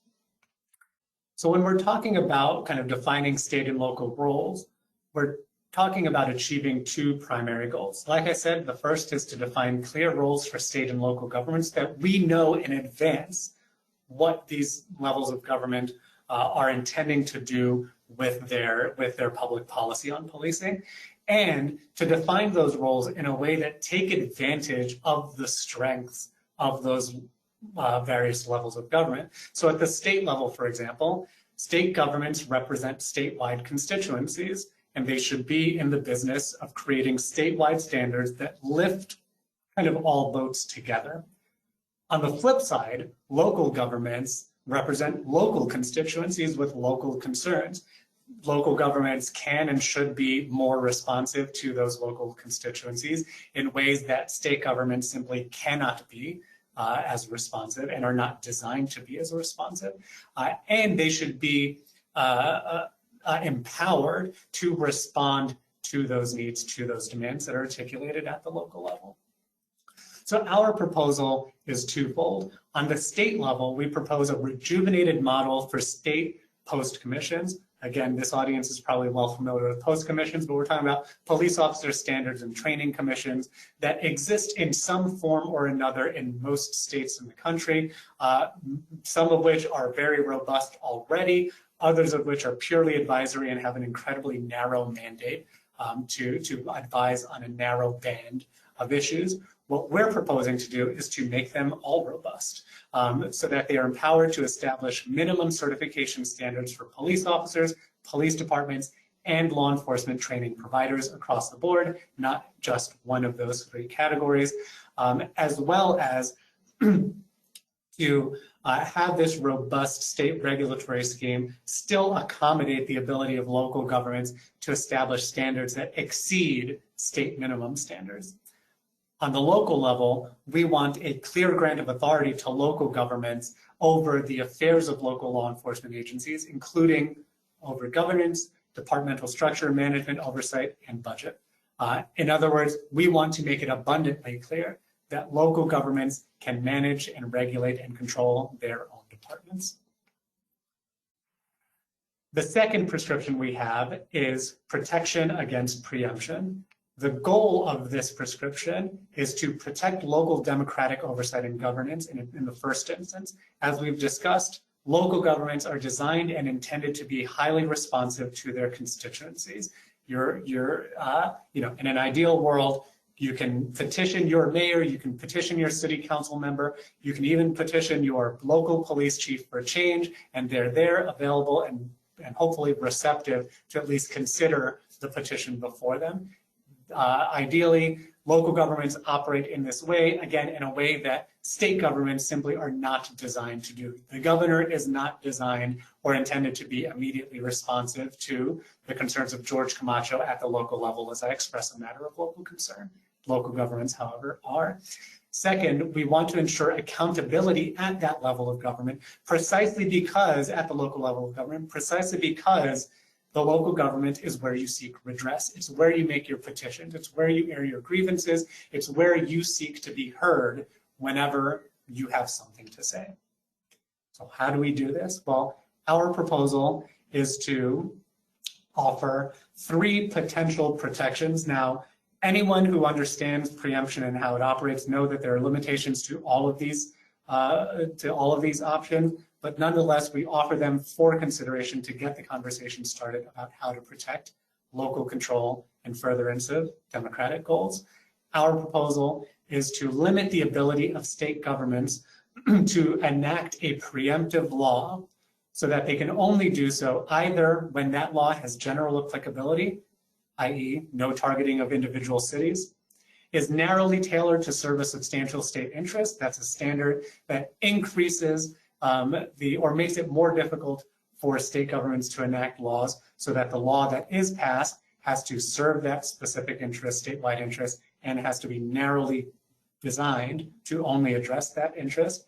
So when we're talking about kind of defining state and local roles, we're talking about achieving two primary goals. Like I said, the first is to define clear roles for state and local governments that we know in advance what these levels of government are intending to do with their public policy on policing, and to define those roles in a way that take advantage of the strengths of those various levels of government. So at the state level, for example, state governments represent statewide constituencies, and they should be in the business of creating statewide standards that lift kind of all boats together. On the flip side, local governments represent local constituencies with local concerns. Local governments can and should be more responsive to those local constituencies in ways that state governments simply cannot be as responsive and are not designed to be as responsive. And they should be empowered to respond to those needs, to those demands that are articulated at the local level. So our proposal is twofold. On the state level, we propose a rejuvenated model for state post commissions, Again, this audience is probably well familiar with post commissions, but we're talking about police officer standards and training commissions that exist in some form or another in most states in the country, some of which are very robust already, others of which are purely advisory and have an incredibly narrow mandate to advise on a narrow band of issues. What we're proposing to do is to make them all robust so that they are empowered to establish minimum certification standards for police officers, police departments, and law enforcement training providers across the board, not just one of those three categories, as well as to have this robust state regulatory scheme still accommodate the ability of local governments to establish standards that exceed state minimum standards. On the local level, we want a clear grant of authority to local governments over the affairs of local law enforcement agencies, including over governance, departmental structure, management, oversight, and budget. In other words, we want to make it abundantly clear that local governments can manage and regulate and control their own departments. The second prescription we have is protection against preemption. The goal of this prescription is to protect local democratic oversight and governance in the first instance. As we've discussed, local governments are designed and intended to be highly responsive to their constituencies. In an ideal world, you can petition your mayor, you can petition your city council member, you can even petition your local police chief for change, and they're there available and hopefully receptive to at least consider the petition before them. Ideally, local governments operate in this way, again, in a way that state governments simply are not designed to do. The governor is not designed or intended to be immediately responsive to the concerns of George Camacho at the local level as I express a matter of local concern. Local governments, however, are. Second, we want to ensure accountability at that level of government, precisely because, at the local level of government, precisely because the local government is where you seek redress. It's where you make your petitions. It's where you air your grievances. It's where you seek to be heard whenever you have something to say. So how do we do this? Well, our proposal is to offer 3 potential protections. Now, anyone who understands preemption and how it operates know that there are limitations to all of these options. But nonetheless, we offer them for consideration to get the conversation started about how to protect local control and furtherance of democratic goals. Our proposal is to limit the ability of state governments to enact a preemptive law so that they can only do so either when that law has general applicability, i.e. no targeting of individual cities, is narrowly tailored to serve a substantial state interest. That's a standard that increases or makes it more difficult for state governments to enact laws so that the law that is passed has to serve that specific interest, statewide interest, and has to be narrowly designed to only address that interest,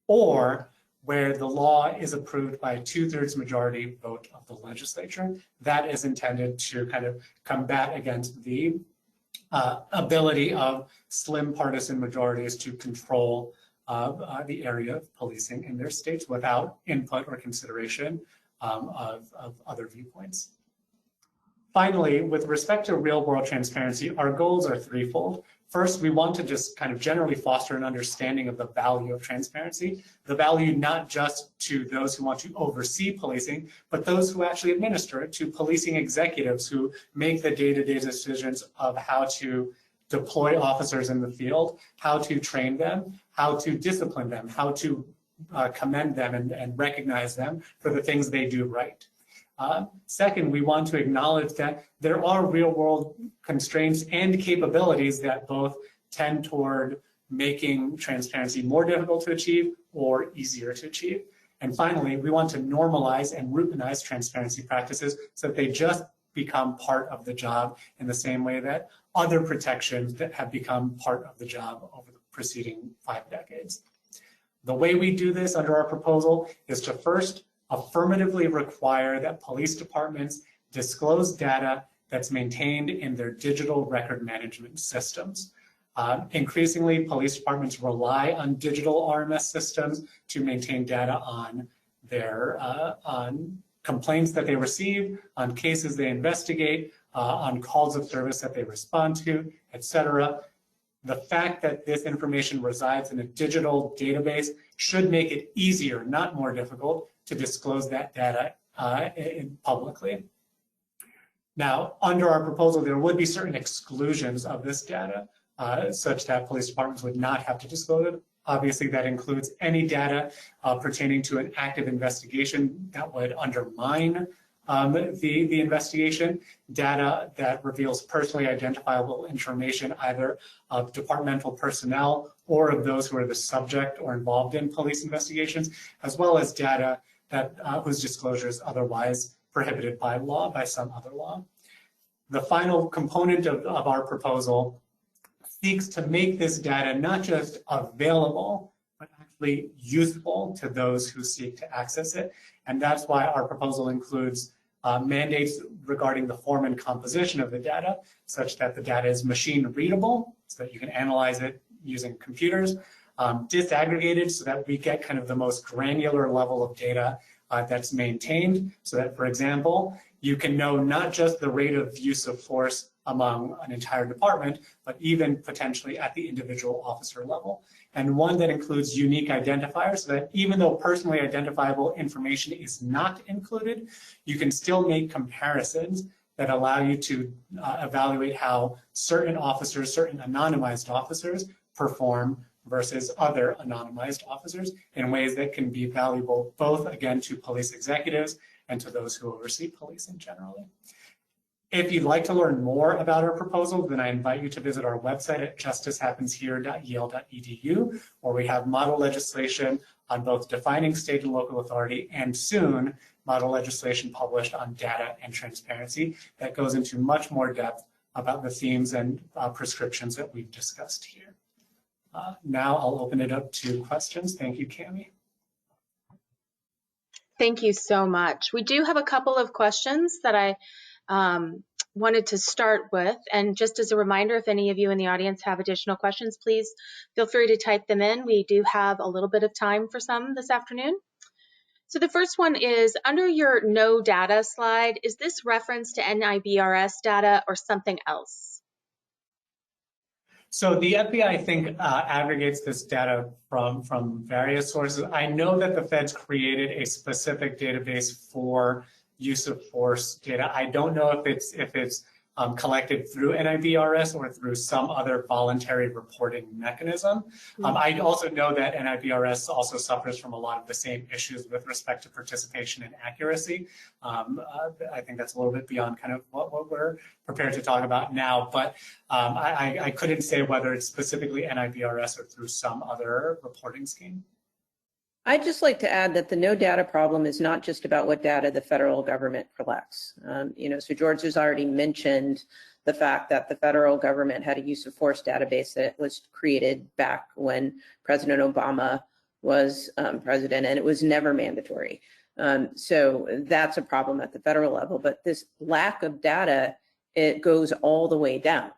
or where the law is approved by a 2/3 majority vote of the legislature. That is intended to kind of combat against the ability of slim partisan majorities to control the area of policing in their states without input or consideration of other viewpoints. Finally, with respect to real-world transparency, our goals are threefold. First, we want to just kind of generally foster an understanding of the value of transparency, the value not just to those who want to oversee policing, but those who actually administer it, to policing executives who make the day-to-day decisions of how to deploy officers in the field, how to train them, how to discipline them, how to commend them and recognize them for the things they do right. Second, we want to acknowledge that there are real-world constraints and capabilities that both tend toward making transparency more difficult to achieve or easier to achieve. And finally, we want to normalize and routinize transparency practices so that they just become part of the job in the same way that other protections that have become part of the job over the preceding 5 decades. The way we do this under our proposal is to first affirmatively require that police departments disclose data that's maintained in their digital record management systems. Increasingly, police departments rely on digital RMS systems to maintain data on their complaints that they receive, on cases they investigate, on calls of service that they respond to, etc. The fact that this information resides in a digital database should make it easier, not more difficult, to disclose that data publicly. Now, under our proposal, there would be certain exclusions of this data, such that police departments would not have to disclose it. Obviously, that includes any data pertaining to an active investigation that would undermine the investigation, data that reveals personally identifiable information, either of departmental personnel or of those who are the subject or involved in police investigations, as well as data that whose disclosure is otherwise prohibited by law, by some other law. The final component of our proposal seeks to make this data not just available, but actually useful to those who seek to access it. And that's why our proposal includes mandates regarding the form and composition of the data, such that the data is machine readable, so that you can analyze it using computers, disaggregated, so that we get kind of the most granular level of data that's maintained, so that, for example, you can know not just the rate of use of force among an entire department, but even potentially at the individual officer level. And one that includes unique identifiers, so that even though personally identifiable information is not included, you can still make comparisons that allow you to evaluate how certain officers, certain anonymized officers perform versus other anonymized officers in ways that can be valuable both, again, to police executives and to those who oversee policing generally. If you'd like to learn more about our proposal, then I invite you to visit our website at justicehappenshere.yale.edu, where we have model legislation on both defining state and local authority, and soon model legislation published on data and transparency that goes into much more depth about the themes and prescriptions that we've discussed here. Now I'll open it up to questions. Thank you, Cami.
Thank you so much. We do have a couple of questions that I wanted to start with. And just as a reminder, if any of you in the audience have additional questions, please feel free to type them in. We do have a little bit of time for some this afternoon. So the first one is, under your no data slide, is this reference to NIBRS data or something else?
So the FBI, I think, aggregates this data from various sources. I know that the feds created a specific database for use of force data. I don't know if it's collected through NIBRS or through some other voluntary reporting mechanism. I also know that NIBRS also suffers from a lot of the same issues with respect to participation and accuracy. I think that's a little bit beyond kind of what we're prepared to talk about now, but I couldn't say whether it's specifically NIBRS or through some other reporting scheme.
I'd just like to add that the no data problem is not just about what data the federal government collects. So George has already mentioned the fact that the federal government had a use of force database that was created back when President Obama was president, and it was never mandatory. So that's a problem at the federal level, but this lack of data, it goes all the way down.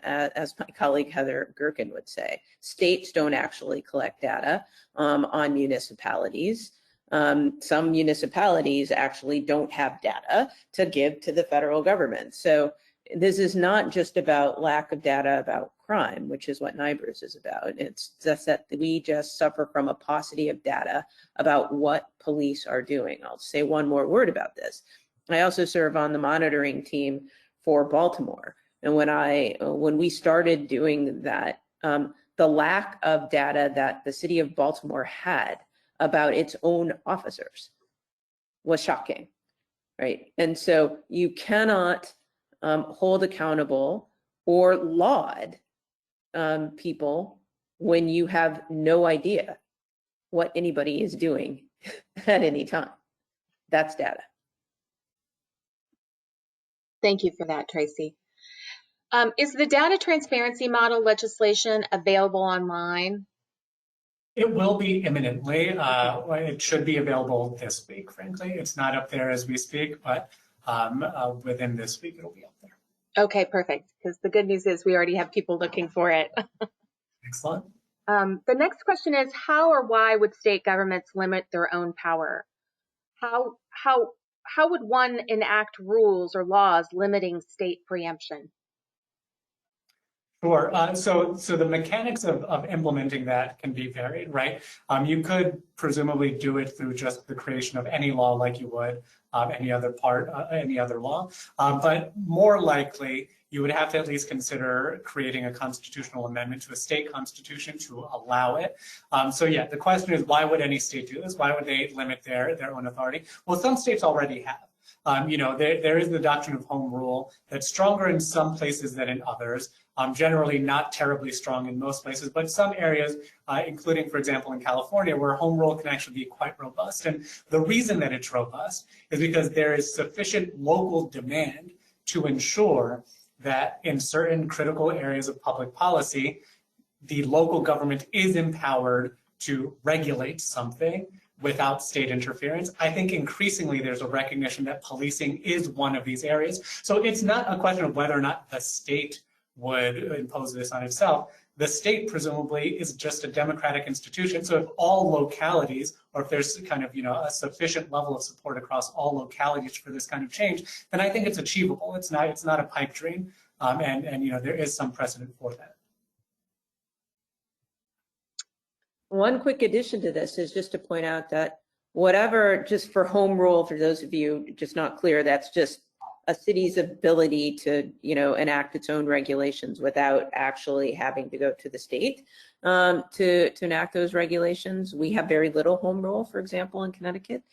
As my colleague Heather Gerken would say, states don't actually collect data on municipalities. Some municipalities actually don't have data to give to the federal government. So this is not just about lack of data about crime, which is what NIBRS is about. It's just that we just suffer from a paucity of data about what police are doing. I'll say one more word about this. I also serve on the monitoring team for Baltimore. And when we started doing that, the lack of data that the city of Baltimore had about its own officers was shocking, right? And so you cannot hold accountable or laud people when you have no idea what anybody is doing at any time. That's data.
Thank you for that, Tracey. Is the data transparency model legislation available online?
It will be imminently. It should be available this week, frankly. It's not up there as we speak, but within this week, it'll be up there.
Okay, perfect. Because the good news is we already have people looking for it.
Excellent.
The next question is, how or why would state governments limit their own power? How how would one enact rules or laws limiting state preemption?
Sure. So the mechanics of implementing that can be varied, right? You could presumably do it through just the creation of any law like you would any other law. But more likely, you would have to at least consider creating a constitutional amendment to a state constitution to allow it. So yeah, the question is, why would any state do this? Why would they limit their own authority? Well, some states already have. There is the doctrine of home rule that's stronger in some places than in others. Generally not terribly strong in most places, but some areas, including, for example, in California, where home rule can actually be quite robust. And the reason that it's robust is because there is sufficient local demand to ensure that in certain critical areas of public policy, the local government is empowered to regulate something without state interference. I think increasingly there's a recognition that policing is one of these areas. So it's not a question of whether or not the state would impose this on itself. The state presumably is just a democratic institution. So if all localities, or if there's kind of a sufficient level of support across all localities for this kind of change, then I think it's achievable. It's not a pipe dream, and there is some precedent for that.
One quick addition to this is just to point out that whatever, just for home rule, for those of you just not clear, that's just a city's ability to, enact its own regulations without actually having to go to the state to enact those regulations. We have very little home rule, for example, in Connecticut.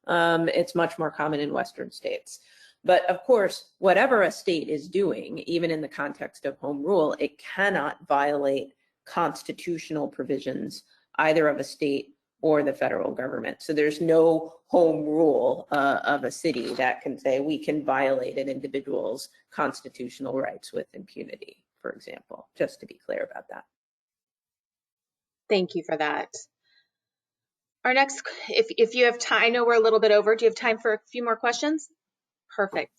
It's much more common in Western states. But of course, whatever a state is doing, even in the context of home rule, it cannot violate constitutional provisions either of a state or the federal government. So there's no home rule of a city that can say we can violate an individual's constitutional rights with impunity, for example, just to be clear about that.
Thank you for that. Our next, if you have time, I know we're a little bit over. Do you have time for a few more questions? Perfect.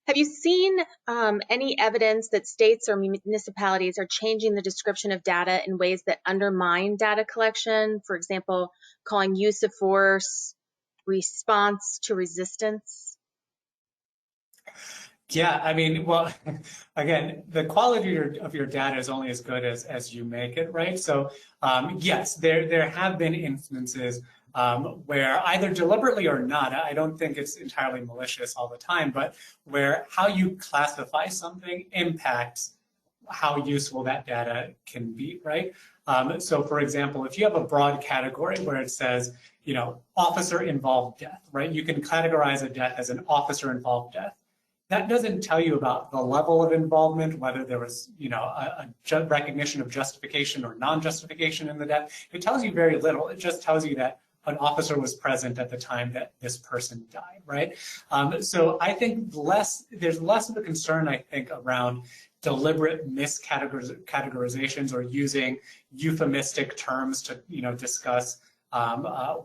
Have you seen any evidence that states or municipalities are changing the description of data in ways that undermine data collection? For example, calling use of force response to resistance?
Yeah, I mean, well, again, the quality of your data is only as good as you make it, right? So yes, there have been instances where either deliberately or not, I don't think it's entirely malicious all the time, but where how you classify something impacts how useful that data can be, right? So for example, if you have a broad category where it says, officer involved death, right? You can categorize a death as an officer involved death. That doesn't tell you about the level of involvement, whether there was, a recognition of justification or non-justification in the death. It tells you very little. It just tells you that an officer was present at the time that this person died, right? So I think there's less of a concern, I think, around deliberate miscategorizations or using euphemistic terms to, discuss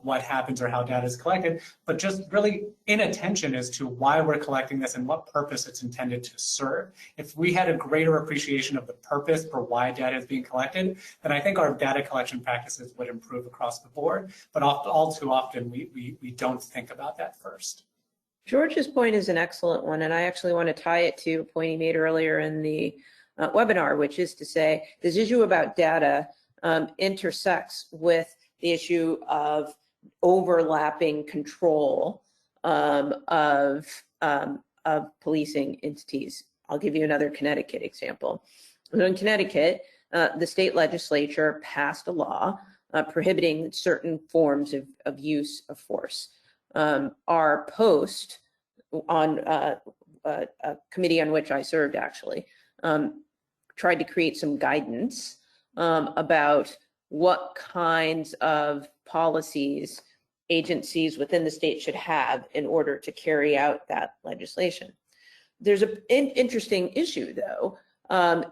what happens or how data is collected, but just really inattention as to why we're collecting this and what purpose it's intended to serve. If we had a greater appreciation of the purpose for why data is being collected, then I think our data collection practices would improve across the board. But all too often, we don't think about that first.
George's point is an excellent one, and I actually want to tie it to a point he made earlier in the webinar, which is to say this issue about data intersects with the issue of overlapping control of policing entities. I'll give you another Connecticut example. So in Connecticut, the state legislature passed a law prohibiting certain forms of use of force. Our post on a committee on which I served actually tried to create some guidance about what kinds of policies agencies within the state should have in order to carry out that legislation. There's an interesting issue though.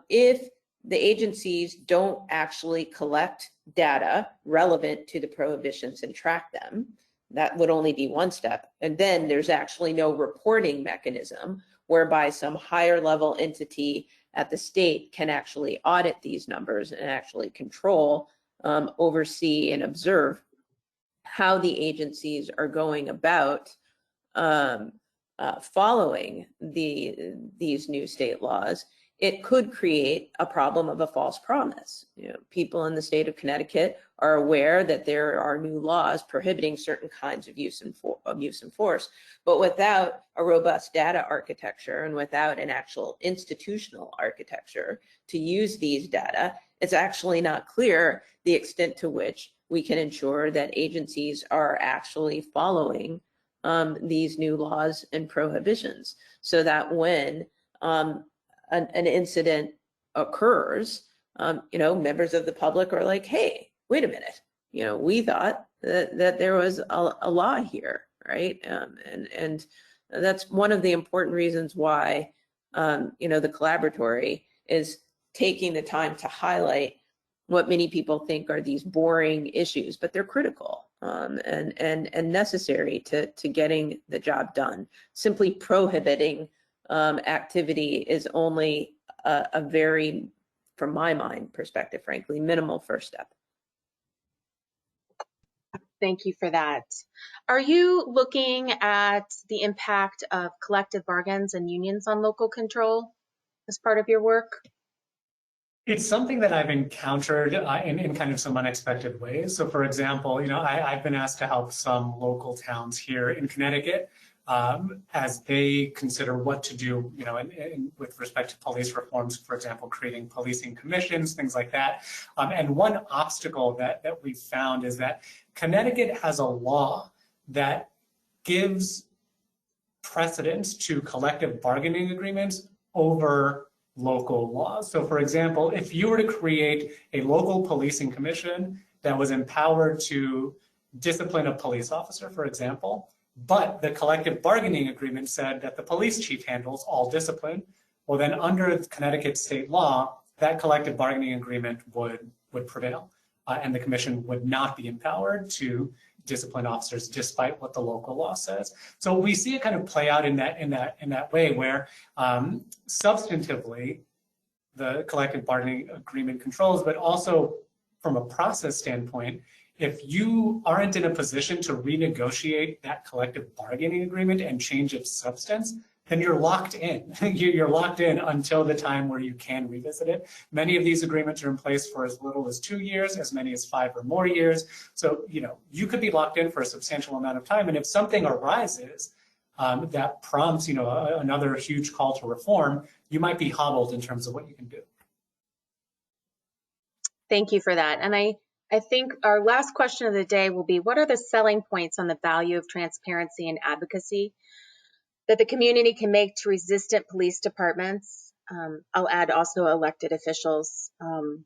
If the agencies don't actually collect data relevant to the prohibitions and track them, that would only be one step. And then there's actually no reporting mechanism whereby some higher level entity at the state can actually audit these numbers and actually control, oversee, and observe how the agencies are going about following these new state laws, it could create a problem of a false promise. You know, people in the state of Connecticut are aware that there are new laws prohibiting certain kinds of use and force, but without a robust data architecture and without an actual institutional architecture to use these data, it's actually not clear the extent to which we can ensure that agencies are actually following these new laws and prohibitions, so that when an incident occurs, you know, members of the public are like, hey, wait a minute, you know, we thought that there was a law here, right? And that's one of the important reasons why, you know, the Collaboratory is taking the time to highlight what many people think are these boring issues, but they're critical and necessary to getting the job done. Simply prohibiting activity is only a very, from my mind perspective, frankly, minimal first step.
Thank you for that. Are you looking at the impact of collective bargains and unions on local control as part of your work?
It's something that I've encountered in kind of some unexpected ways. So for example, you know, I've been asked to help some local towns here in Connecticut as they consider what to do, you know, with respect to police reforms, for example, creating policing commissions, things like that. And one obstacle that we've found is that Connecticut has a law that gives precedence to collective bargaining agreements over local laws. So for example, if you were to create a local policing commission that was empowered to discipline a police officer, for example, but the collective bargaining agreement said that the police chief handles all discipline, well then under Connecticut state law, that collective bargaining agreement would prevail. And the commission would not be empowered to discipline officers despite what the local law says. So we see it kind of play out in that way where substantively the collective bargaining agreement controls, but also from a process standpoint, if you aren't in a position to renegotiate that collective bargaining agreement and change its substance, then you're locked in. You're locked in until the time where you can revisit it. Many of these agreements are in place for as little as 2 years, as many as 5 or more years. So, you know, you could be locked in for a substantial amount of time. And if something arises that prompts, you know, another huge call to reform, you might be hobbled in terms of what you can do.
Thank you for that. And I think our last question of the day will be, what are the selling points on the value of transparency and advocacy that the community can make to resistant police departments? I'll add also elected officials who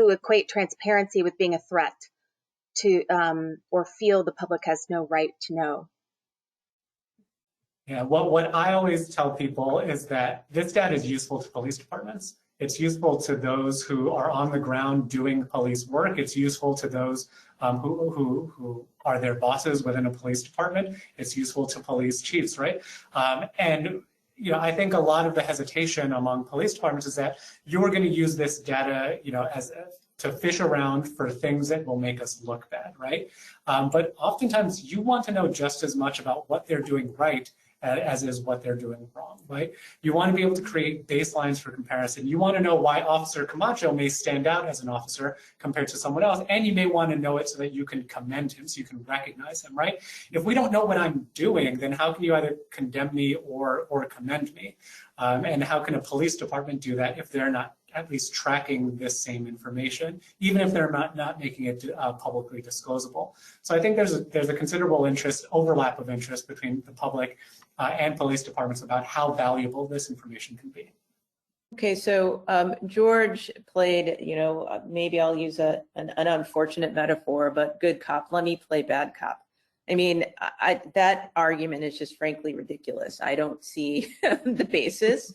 equate transparency with being a threat to or feel the public has no right to know.
Yeah, what I always tell people is that this data is useful to police departments. It's useful to those who are on the ground doing police work. It's useful to those who are their bosses within a police department. It's useful to police chiefs, right? And you know, I think a lot of the hesitation among police departments is that you're going to use this data, you know, to fish around for things that will make us look bad, right? But oftentimes you want to know just as much about what they're doing right as is what they're doing wrong, right? You want to be able to create baselines for comparison. You want to know why Officer Camacho may stand out as an officer compared to someone else, and you may want to know it so that you can commend him, so you can recognize him, right? If we don't know what I'm doing, then how can you either condemn me or commend me? And how can a police department do that if they're not at least tracking this same information, even if they're not making it publicly disclosable? So I think there's a considerable overlap of interest between the public and police departments about how valuable this information can be.
Okay, so George played, you know, maybe I'll use an unfortunate metaphor, but good cop. Let me play bad cop. I mean, that argument is just frankly ridiculous. I don't see the basis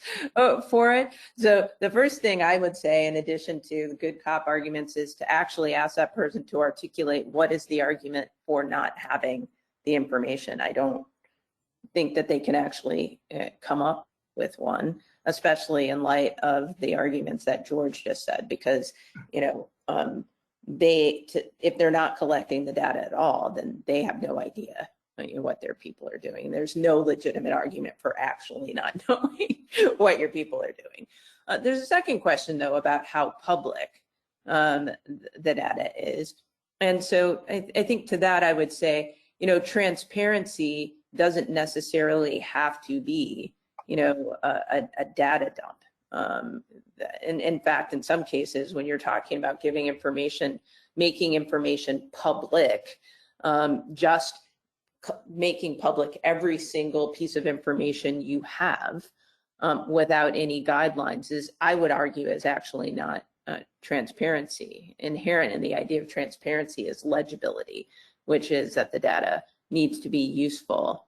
for it. So the first thing I would say, in addition to the good cop arguments, is to actually ask that person to articulate what is the argument for not having the information. I don't think that they can actually come up with one, especially in light of the arguments that George just said, because, you know, if they're not collecting the data at all, then they have no idea what their people are doing. There's no legitimate argument for actually not knowing what your people are doing. There's a second question, though, about how public the data is. And so I think to that, I would say, transparency doesn't necessarily have to be, a data dump. And in fact, in some cases, when you're talking about giving information, making information public, just making public every single piece of information you have without any guidelines is, I would argue, is actually not transparency. Inherent in the idea of transparency is legibility, which is that the data needs to be useful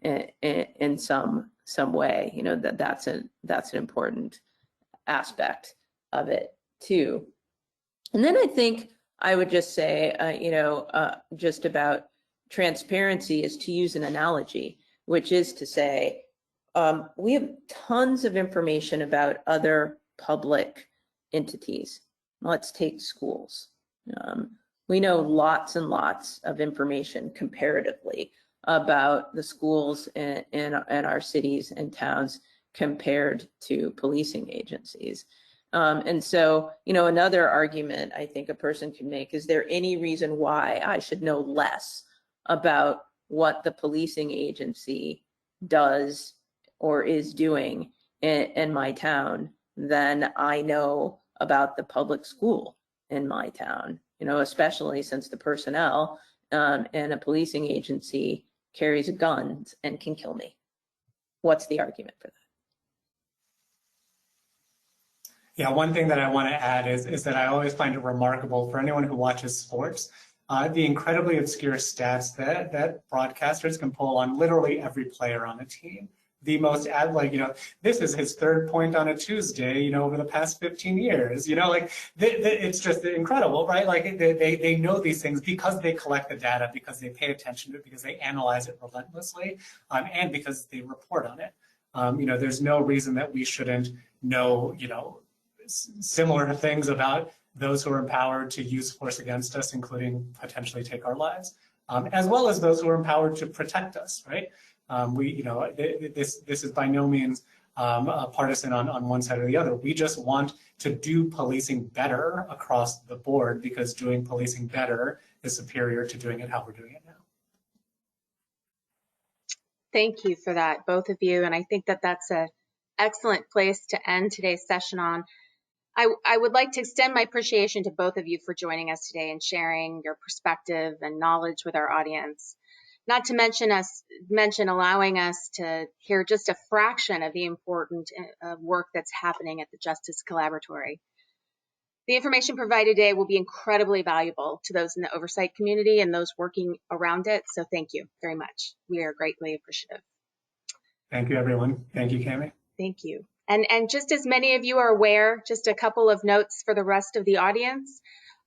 in some way. That's an important aspect of it too. And then I think I would just say, just about transparency is to use an analogy, which is to say, we have tons of information about other public entities. Let's take schools. We know lots and lots of information comparatively about the schools in our cities and towns compared to policing agencies. And so, another argument I think a person can make, is there any reason why I should know less about what the policing agency does or is doing in my town than I know about the public school in my town? Especially since the personnel in a policing agency carries guns and can kill me. What's the argument for that?
Yeah, one thing that I want to add is that I always find it remarkable for anyone who watches sports, the incredibly obscure stats that broadcasters can pull on literally every player on a team. The most this is his third point on a Tuesday, over the past 15 years, it's just incredible, right? Like they know these things because they collect the data, because they pay attention to it, because they analyze it relentlessly, and because they report on it. There's no reason that we shouldn't know, similar things about those who are empowered to use force against us, including potentially take our lives, as well as those who are empowered to protect us, right? This is by no means partisan on one side or the other. We just want to do policing better across the board, because doing policing better is superior to doing it how we're doing it now.
Thank you for that, both of you. And I think that that's an excellent place to end today's session on. I would like to extend my appreciation to both of you for joining us today and sharing your perspective and knowledge with our audience. Not to mention allowing us to hear just a fraction of the important work that's happening at the Justice Collaboratory. The information provided today will be incredibly valuable to those in the oversight community and those working around it. So thank you very much. We are greatly appreciative.
Thank you, everyone. Thank you, Cami.
Thank you. And just as many of you are aware, just a couple of notes for the rest of the audience.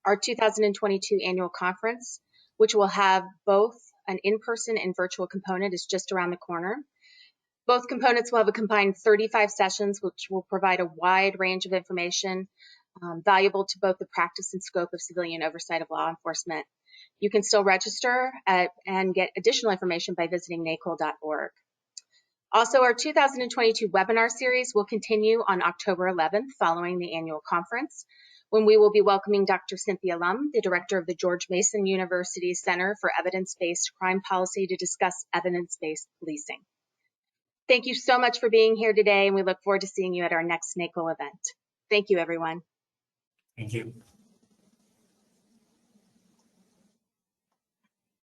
Our 2022 annual conference, which will have both an in-person and virtual component, is just around the corner. Both components will have a combined 35 sessions, which will provide a wide range of information valuable to both the practice and scope of civilian oversight of law enforcement. You can still register and get additional information by visiting NACOLE.org. Also, our 2022 webinar series will continue on October 11th following the annual conference, when we will be welcoming Dr. Cynthia Lum, the director of the George Mason University Center for Evidence-Based Crime Policy, to discuss evidence-based policing. Thank you so much for being here today, and we look forward to seeing you at our next NACOLE event. Thank you, everyone.
Thank you.